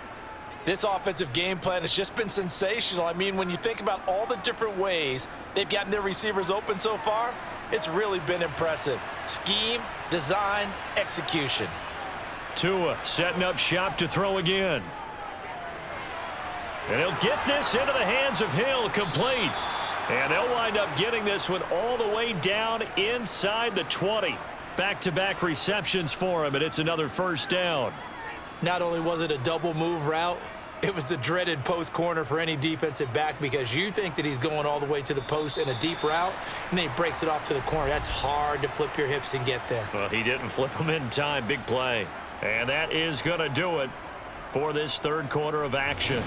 This offensive game plan has just been sensational. I mean, when you think about all the different ways they've gotten their receivers open so far, it's really been impressive. Scheme, design, execution. Tua setting up shop to throw again. And he'll get this into the hands of Hill, complete. And they'll wind up getting this one all the way down inside the 20. Back-to-back receptions for him, and it's another 1st down. Not only was it a double move route, it was the dreaded post corner for any defensive back because you think that he's going all the way to the post in a deep route, and then he breaks it off to the corner. That's hard to flip your hips and get there. Well, he didn't flip them in time. Big play. And that is going to do it for this 3rd quarter of action.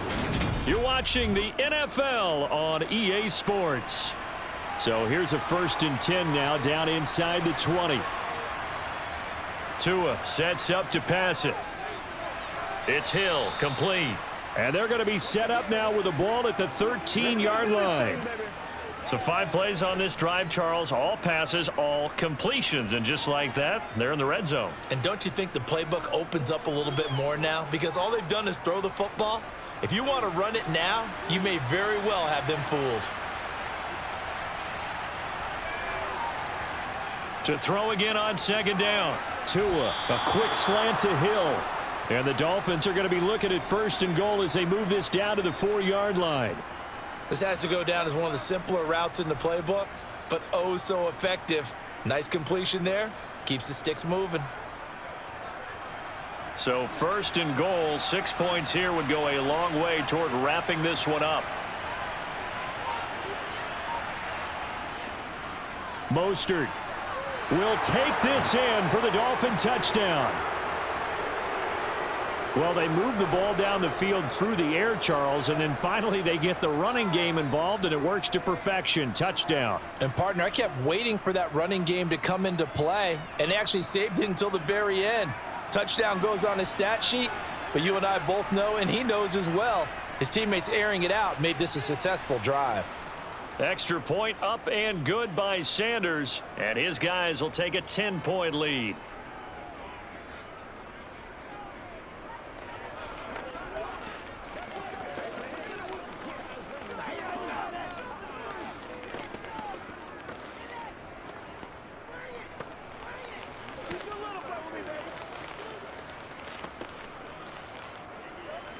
You're watching the NFL on EA Sports. So here's a 1st and 10 now down inside the 20. Tua sets up to pass it. It's Hill, complete. And they're going to be set up now with the ball at the 13-yard line. So 5 plays on this drive, Charles. All passes, all completions. And just like that, they're in the red zone. And don't you think the playbook opens up a little bit more now? Because all they've done is throw the football. If you want to run it now, you may very well have them fooled. To throw again on 2nd down. Tua, a quick slant to Hill. And the Dolphins are going to be looking at 1st and goal as they move this down to the 4-yard line. This has to go down as one of the simpler routes in the playbook, but oh so effective. Nice completion there. Keeps the sticks moving. So 1st and goal, 6 points here would go a long way toward wrapping this one up. Mostert will take this in for the Dolphin touchdown. Well, they move the ball down the field through the air, Charles, and then finally they get the running game involved, and it works to perfection. Touchdown. And, partner, I kept waiting for that running game to come into play, and they actually saved it until the very end. Touchdown goes on his stat sheet, but you and I both know, and he knows as well, his teammates airing it out made this a successful drive. Extra point up and good by Sanders, and his guys will take a 10-point lead.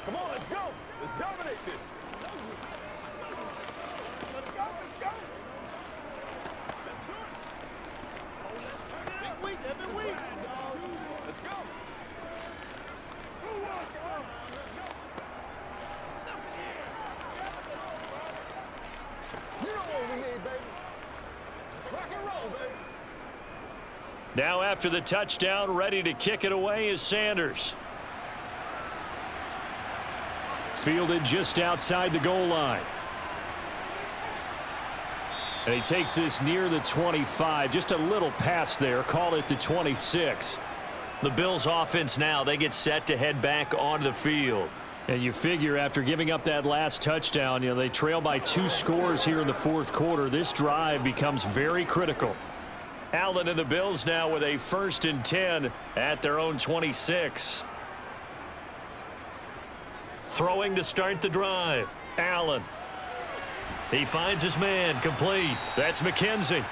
Come on, let's go. Let's dominate this. Let's go, let's go. Big week, every week. Let's go. Who wants some? Let's go. You know what we need, baby. Let's rock and roll, baby. Now after the touchdown, ready to kick it away is Sanders. Fielded just outside the goal line. And he takes this near the 25. Just a little pass there. Call it the 26. The Bills offense now, they get set to head back onto the field. And you figure after giving up that last touchdown, they trail by 2 scores here in the fourth quarter. This drive becomes very critical. Allen and the Bills now with a 1st and 10 at their own 26. Throwing to start the drive. Allen. He finds his man. Complete. That's McKenzie.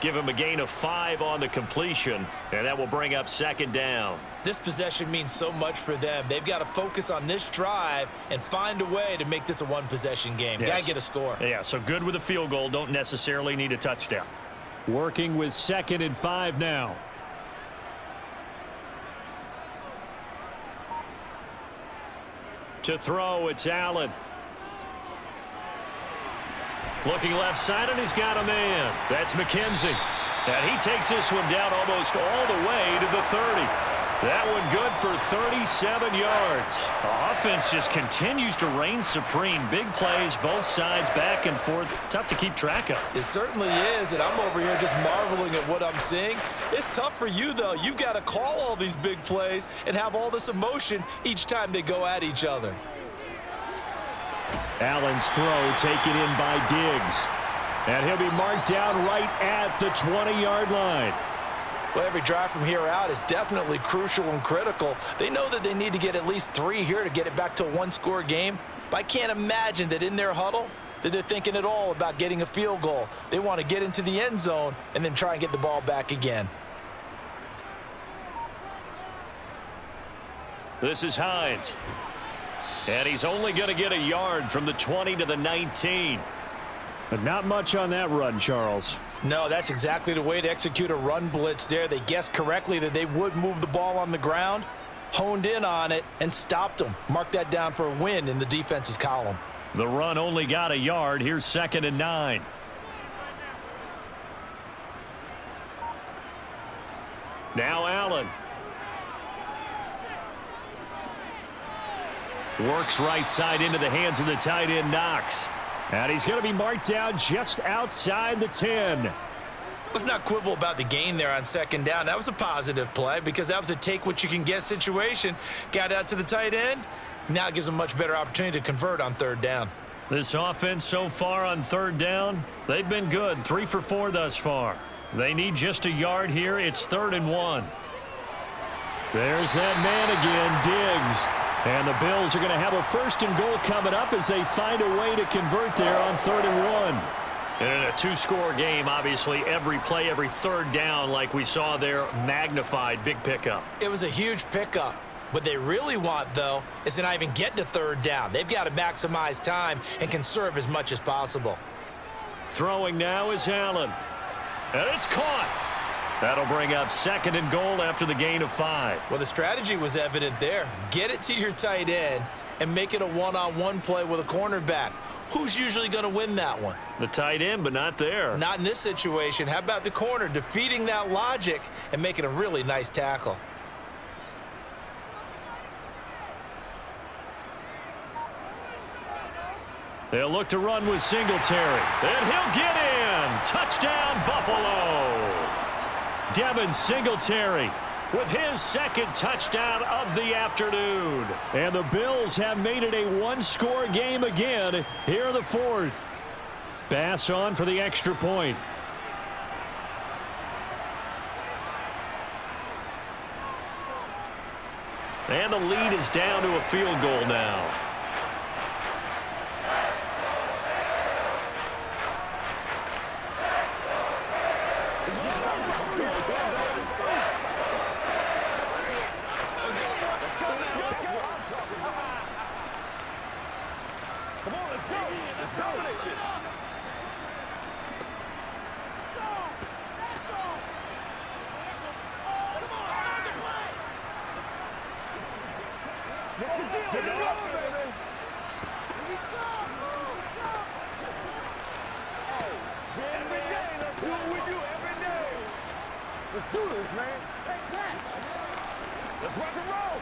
Give him a gain of 5 on the completion, and that will bring up 2nd down. This possession means so much for them. They've got to focus on this drive and find a way to make this a one-possession game. Yes. Got to get a score. Yeah, so good with a field goal. Don't necessarily need a touchdown. Working with 2nd and 5 now. To throw, it's Allen. Looking left side, and he's got a man. That's McKenzie. And he takes this one down almost all the way to the 30. That one good for 37 yards. The offense just continues to reign supreme. Big plays, both sides, back and forth. Tough to keep track of. It certainly is, and I'm over here just marveling at what I'm seeing. It's tough for you, though. You've got to call all these big plays and have all this emotion each time they go at each other. Allen's throw taken in by Diggs. And he'll be marked down right at the 20-yard line. Well, every drive from here out is definitely crucial and critical. They know that they need to get at least 3 here to get it back to a 1-score game. But I can't imagine that in their huddle that they're thinking at all about getting a field goal. They want to get into the end zone and then try and get the ball back again. This is Hines. And he's only going to get a yard from the 20 to the 19. But not much on that run, Charles. No, that's exactly the way to execute a run blitz there. They guessed correctly that they would move the ball on the ground, honed in on it, and stopped them. Mark that down for a win in the defense's column. The run only got a yard. Here's 2nd and 9. Now Allen. Works right side into the hands of the tight end, Knox. And he's going to be marked down just outside the 10. Let's not quibble about the gain there on 2nd down. That was a positive play because that was a take-what-you-can-get situation. Got out to the tight end. Now it gives them a much better opportunity to convert on 3rd down. This offense so far on 3rd down, they've been good. 3 for 4 thus far. They need just a yard here. It's 3rd and 1. There's that man again, Diggs. And the Bills are going to have a 1st and goal coming up as they find a way to convert there on 3rd and 1. And in a 2-score game, obviously, every play, every 3rd down, like we saw there, magnified. Big pickup. It was a huge pickup. What they really want, though, is to not even get to 3rd down. They've got to maximize time and conserve as much as possible. Throwing now is Allen. And it's caught. That'll bring up 2nd and goal after the gain of 5. Well, the strategy was evident there. Get it to your tight end and make it a one-on-one play with a cornerback. Who's usually going to win that one? The tight end, but not there. Not in this situation. How about the corner defeating that logic and making a really nice tackle? They'll look to run with Singletary. And he'll get in. Touchdown, Buffalo. Devin Singletary with his second touchdown of the afternoon. And the Bills have made it a one-score game again here in the fourth. Bass on for the extra point. And the lead is down to a field goal now. Let's do this, man. Take that. Let's rock and roll.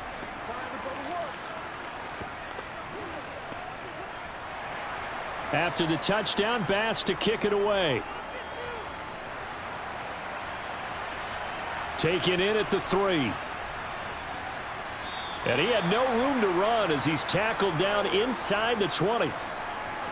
After the touchdown, Bass to kick it away. Taken in at the 3. And he had no room to run as he's tackled down inside the 20.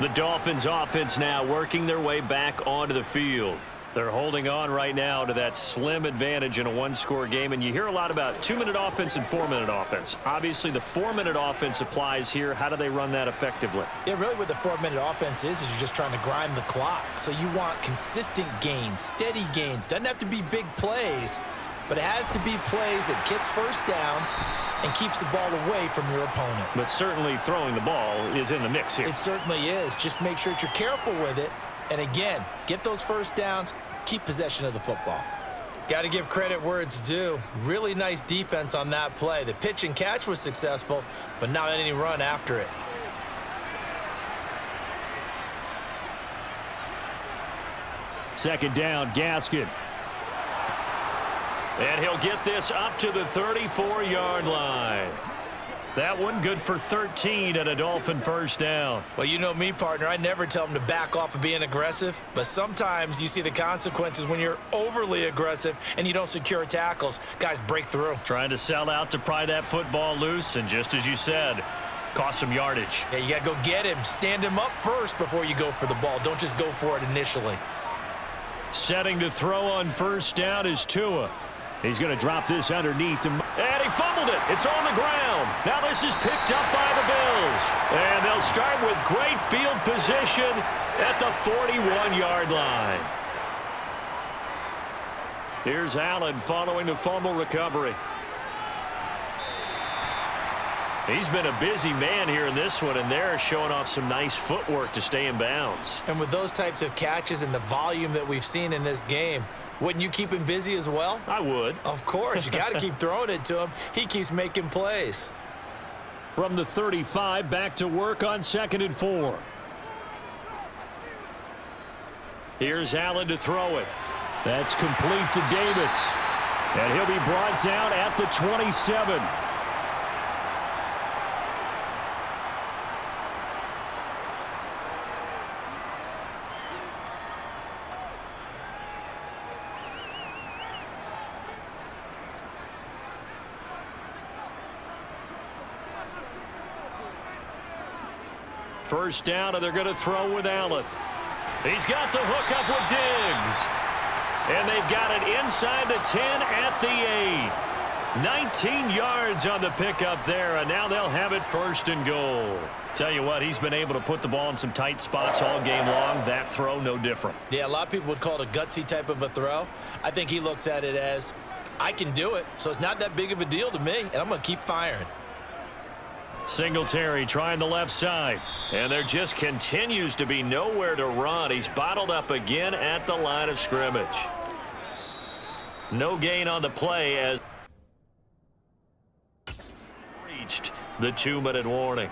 The Dolphins offense now working their way back onto the field. They're holding on right now to that slim advantage in a one-score game, and you hear a lot about 2-minute offense and 4-minute offense. Obviously, the 4-minute offense applies here. How do they run that effectively? Yeah, really what the 4-minute offense is you're just trying to grind the clock. So you want consistent gains, steady gains. Doesn't have to be big plays, but it has to be plays that gets first downs and keeps the ball away from your opponent. But certainly throwing the ball is in the mix here. It certainly is. Just make sure that you're careful with it. And again, get those first downs, keep possession of the football. Got to give credit where it's due. Really nice defense on that play. The pitch and catch was successful, but not any run after it. Second down, Gaskin. And he'll get this up to the 34-yard line. That one good for 13 and a Dolphin first down. Well, you know me, partner. I never tell them to back off of being aggressive, but sometimes you see the consequences when you're overly aggressive and you don't secure tackles. Guys break through. Trying to sell out to pry that football loose, and just as you said, cost some yardage. Yeah, you got to go get him. Stand him up first before you go for the ball. Don't just go for it initially. Setting to throw on first down is Tua. He's going to drop this underneath. And he fumbled it. It's on the ground. Now this is picked up by the Bills. And they'll start with great field position at the 41-yard line. Here's Allen following the fumble recovery. He's been a busy man here in this one, and they're showing off some nice footwork to stay in bounds. And with those types of catches and the volume that we've seen in this game, wouldn't you keep him busy as well? I would. Of course. You got to keep throwing it to him. He keeps making plays. From the 35, back to work on 2nd and 4. Here's Allen to throw it. That's complete to Davis. And he'll be brought down at the 27. First down, and they're going to throw with Allen. He's got the hook up with Diggs. And they've got it inside the 10 at the 8. 19 yards on the pickup there, and now they'll have it first and goal. Tell you what, he's been able to put the ball in some tight spots all game long. That throw, no different. Yeah, a lot of people would call it a gutsy type of a throw. I think he looks at it as, I can do it, so it's not that big of a deal to me, and I'm going to keep firing. Singletary trying the left side. And there just continues to be nowhere to run. He's bottled up again at the line of scrimmage. No gain on the play as reached the 2-minute warning.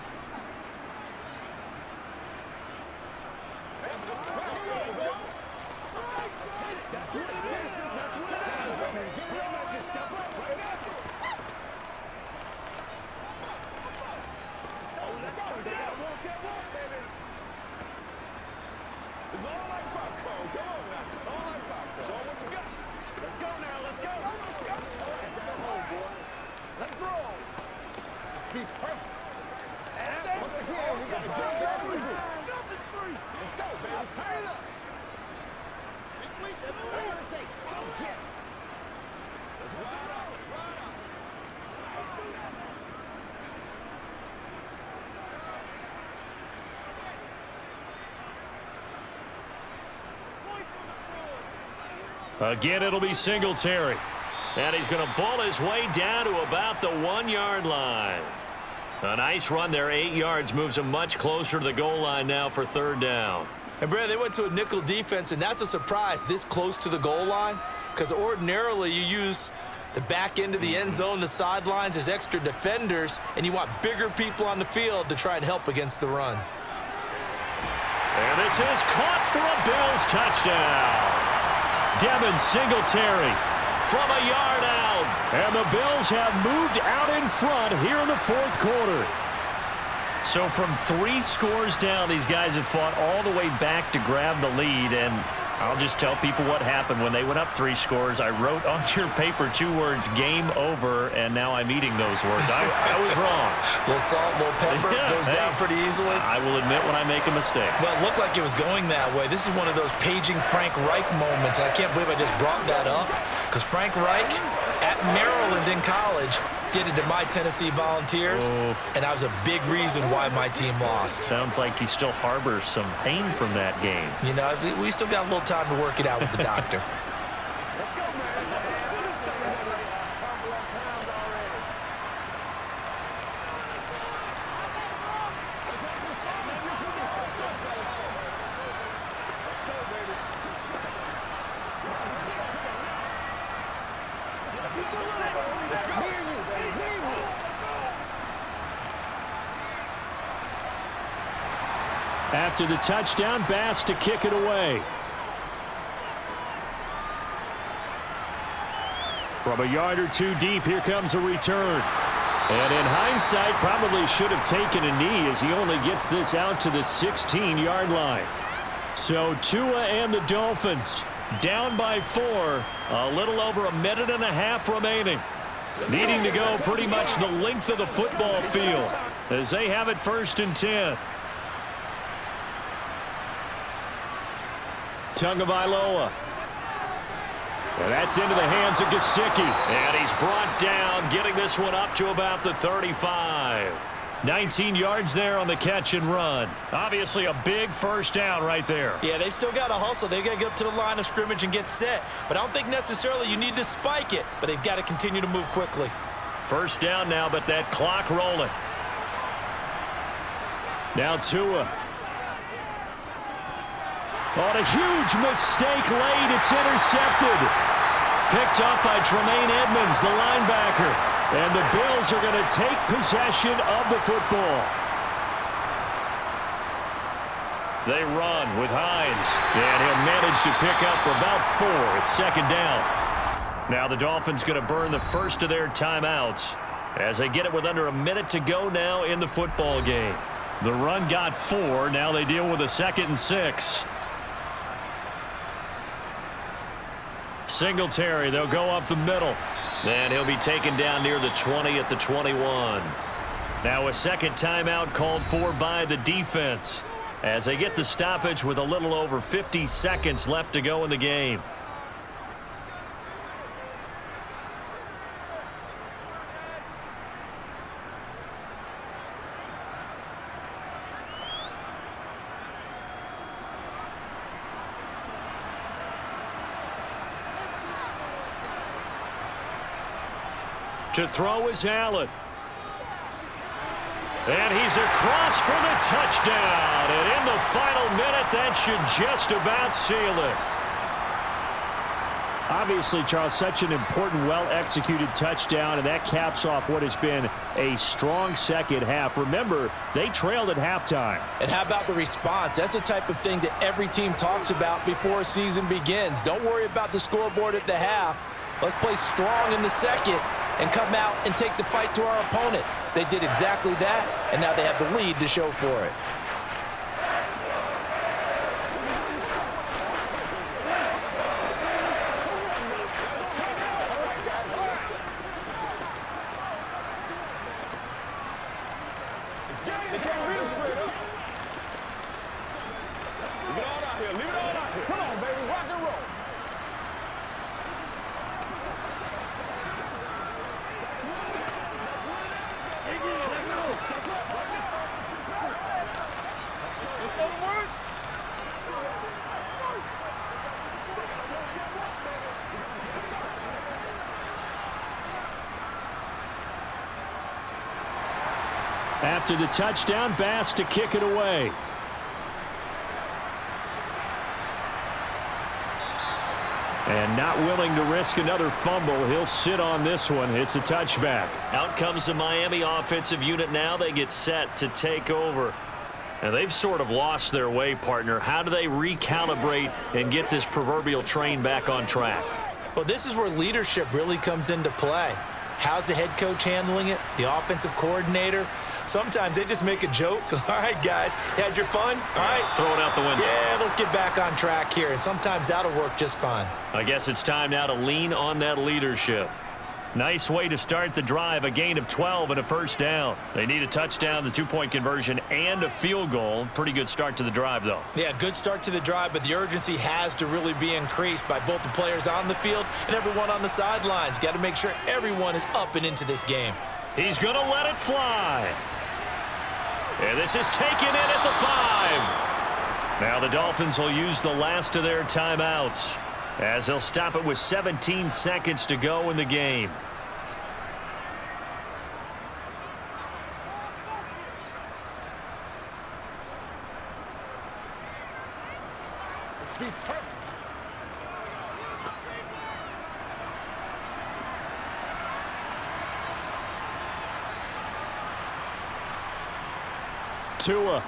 It's all like popcorn. Come on now. It's all like popcorn. Show 'em what you got. Let's go now. Let's go. All right, down home, boy. Let's roll. Let's be perfect. And once again, we got to get down to the nothing free. Let's go, baby. Turn it up. Whatever it takes. Go get it. Let's ride out. Let's ride out. Again, it'll be Singletary. And he's going to ball his way down to about the 1-yard line. A nice run there, 8 yards, moves him much closer to the goal line now for 3rd down. And, Brad, they went to a nickel defense, and that's a surprise this close to the goal line, because ordinarily you use the back end of the end zone, the sidelines as extra defenders, and you want bigger people on the field to try and help against the run. And this is caught for a Bills touchdown. Devin Singletary from a yard out. And the Bills have moved out in front here in the 4th quarter. So from 3 scores down, these guys have fought all the way back to grab the lead. And I'll just tell people what happened when they went up 3 scores. I wrote on your paper 2 words, game over, and now I'm eating those words. I was wrong. A little salt, a little pepper, goes down pretty easily. I will admit when I make a mistake. Well, it looked like it was going that way. This is one of those paging Frank Reich moments, and I can't believe I just brought that up, because Frank Reich at Maryland in college did it to my Tennessee Volunteers, and that was a big reason why my team lost. Sounds like he still harbors some pain from that game. You know, we still got a little time to work it out with the doctor. Let's go, man. Let's go. Couple of times already. Let's go, baby. Let's go. Me and you, baby. Me and you. After the touchdown, Bass to kick it away. From a yard or 2 deep, here comes a return. And in hindsight, probably should have taken a knee as he only gets this out to the 16-yard line. So Tua and the Dolphins down by 4, a little over a minute and a half remaining. Needing to go pretty much the length of the football field as they have it 1st and 10. Tagovailoa. And that's into the hands of Gesicki. And he's brought down, getting this one up to about the 35. 19 yards there on the catch and run. Obviously a big 1st down right there. Yeah, they still got to hustle. They got to get up to the line of scrimmage and get set. But I don't think necessarily you need to spike it. But they've got to continue to move quickly. 1st down now, but that clock rolling. Now Tua. On a huge mistake late, it's intercepted. Picked up by Tremaine Edmonds, the linebacker. And the Bills are going to take possession of the football. They run with Hines. And he'll manage to pick up about 4. It's 2nd down. Now the Dolphins going to burn the first of their timeouts as they get it with under a minute to go now in the football game. The run got 4. Now they deal with a 2nd and 6. Singletary, they'll go up the middle. And he'll be taken down near the 20 at the 21. Now a 2nd timeout called for by the defense as they get the stoppage with a little over 50 seconds left to go in the game. To throw is Allen. And he's across for the touchdown. And in the final minute, that should just about seal it. Obviously, Charles, such an important, well-executed touchdown, and that caps off what has been a strong 2nd half. Remember, they trailed at halftime. And how about the response? That's the type of thing that every team talks about before a season begins. Don't worry about the scoreboard at the half. Let's play strong in the 2nd and come out and take the fight to our opponent. They did exactly that, and now they have the lead to show for it. here. Leave it all out here. Come on, baby. Rock and roll. After the touchdown, Bass to kick it away. And not willing to risk another fumble. He'll sit on this one. It's a touchback. Out comes the Miami offensive unit now. They get set to take over. And they've sort of lost their way, partner. How do they recalibrate and get this proverbial train back on track? Well, this is where leadership really comes into play. How's the head coach handling it? The offensive coordinator? Sometimes they just make a joke. All right, guys, had your fun? All right. Throw it out the window. Yeah, let's get back on track here. And sometimes that'll work just fine. I guess it's time now to lean on that leadership. Nice way to start the drive, a gain of 12 and a first down. They need a touchdown, the two-point conversion, and a field goal. Pretty good start to the drive, though. Yeah, good start to the drive, but the urgency has to really be increased by both the players on the field and everyone on the sidelines. Got to make sure everyone is up and into this game. He's going to let it fly. And this is taken in at the 5. Now the Dolphins will use the last of their timeouts, as they'll stop it with 17 seconds to go in the game. Let's be perfect. Tua.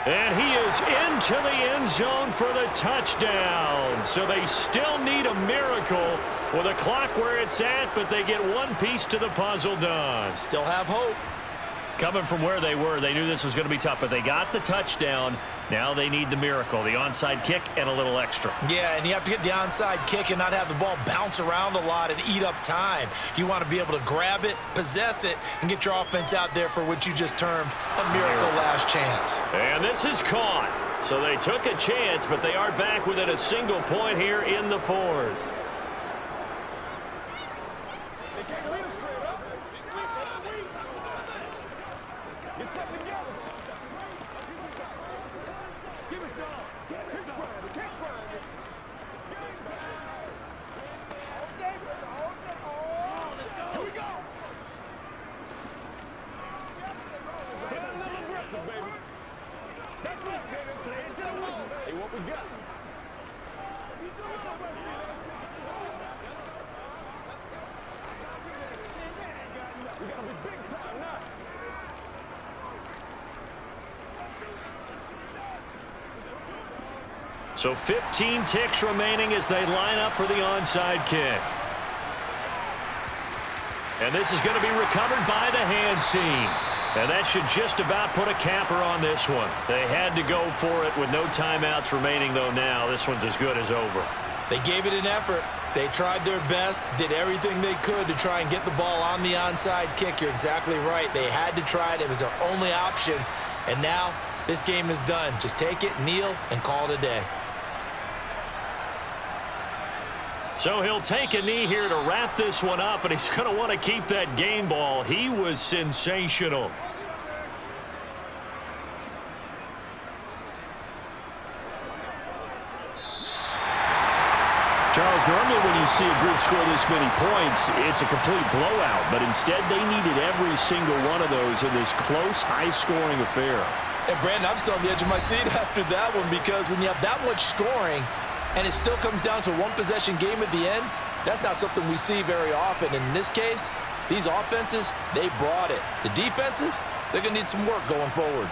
And he is into the end zone for the touchdown. So they still need a miracle with a clock where it's at, but they get one piece to the puzzle done. Still have hope. Coming from where they were, they knew this was going to be tough, but they got the touchdown. Now they need the miracle, the onside kick and a little extra. Yeah, and you have to get the onside kick and not have the ball bounce around a lot and eat up time. You want to be able to grab it, possess it, and get your offense out there for what you just termed a miracle last chance. And this is caught. So they took a chance, but they are back within a single point here in the fourth. So 15 ticks remaining as they line up for the onside kick. And this is going to be recovered by the hands team. And that should just about put a capper on this one. They had to go for it with no timeouts remaining, though. Now this one's as good as over. They gave it an effort. They tried their best, did everything they could to try and get the ball on the onside kick. You're exactly right. They had to try it. It was their only option. And now this game is done. Just take it, kneel, and call it a day. So he'll take a knee here to wrap this one up, and he's going to want to keep that game ball. He was sensational. Charles, normally when you see a group score this many points, it's a complete blowout. But instead, they needed every single one of those in this close, high-scoring affair. And, Brandon, I'm still on the edge of my seat after that one, because when you have that much scoring and it still comes down to a one-possession game at the end, that's not something we see very often. In this case, these offenses, they brought it. The defenses, they're going to need some work going forward.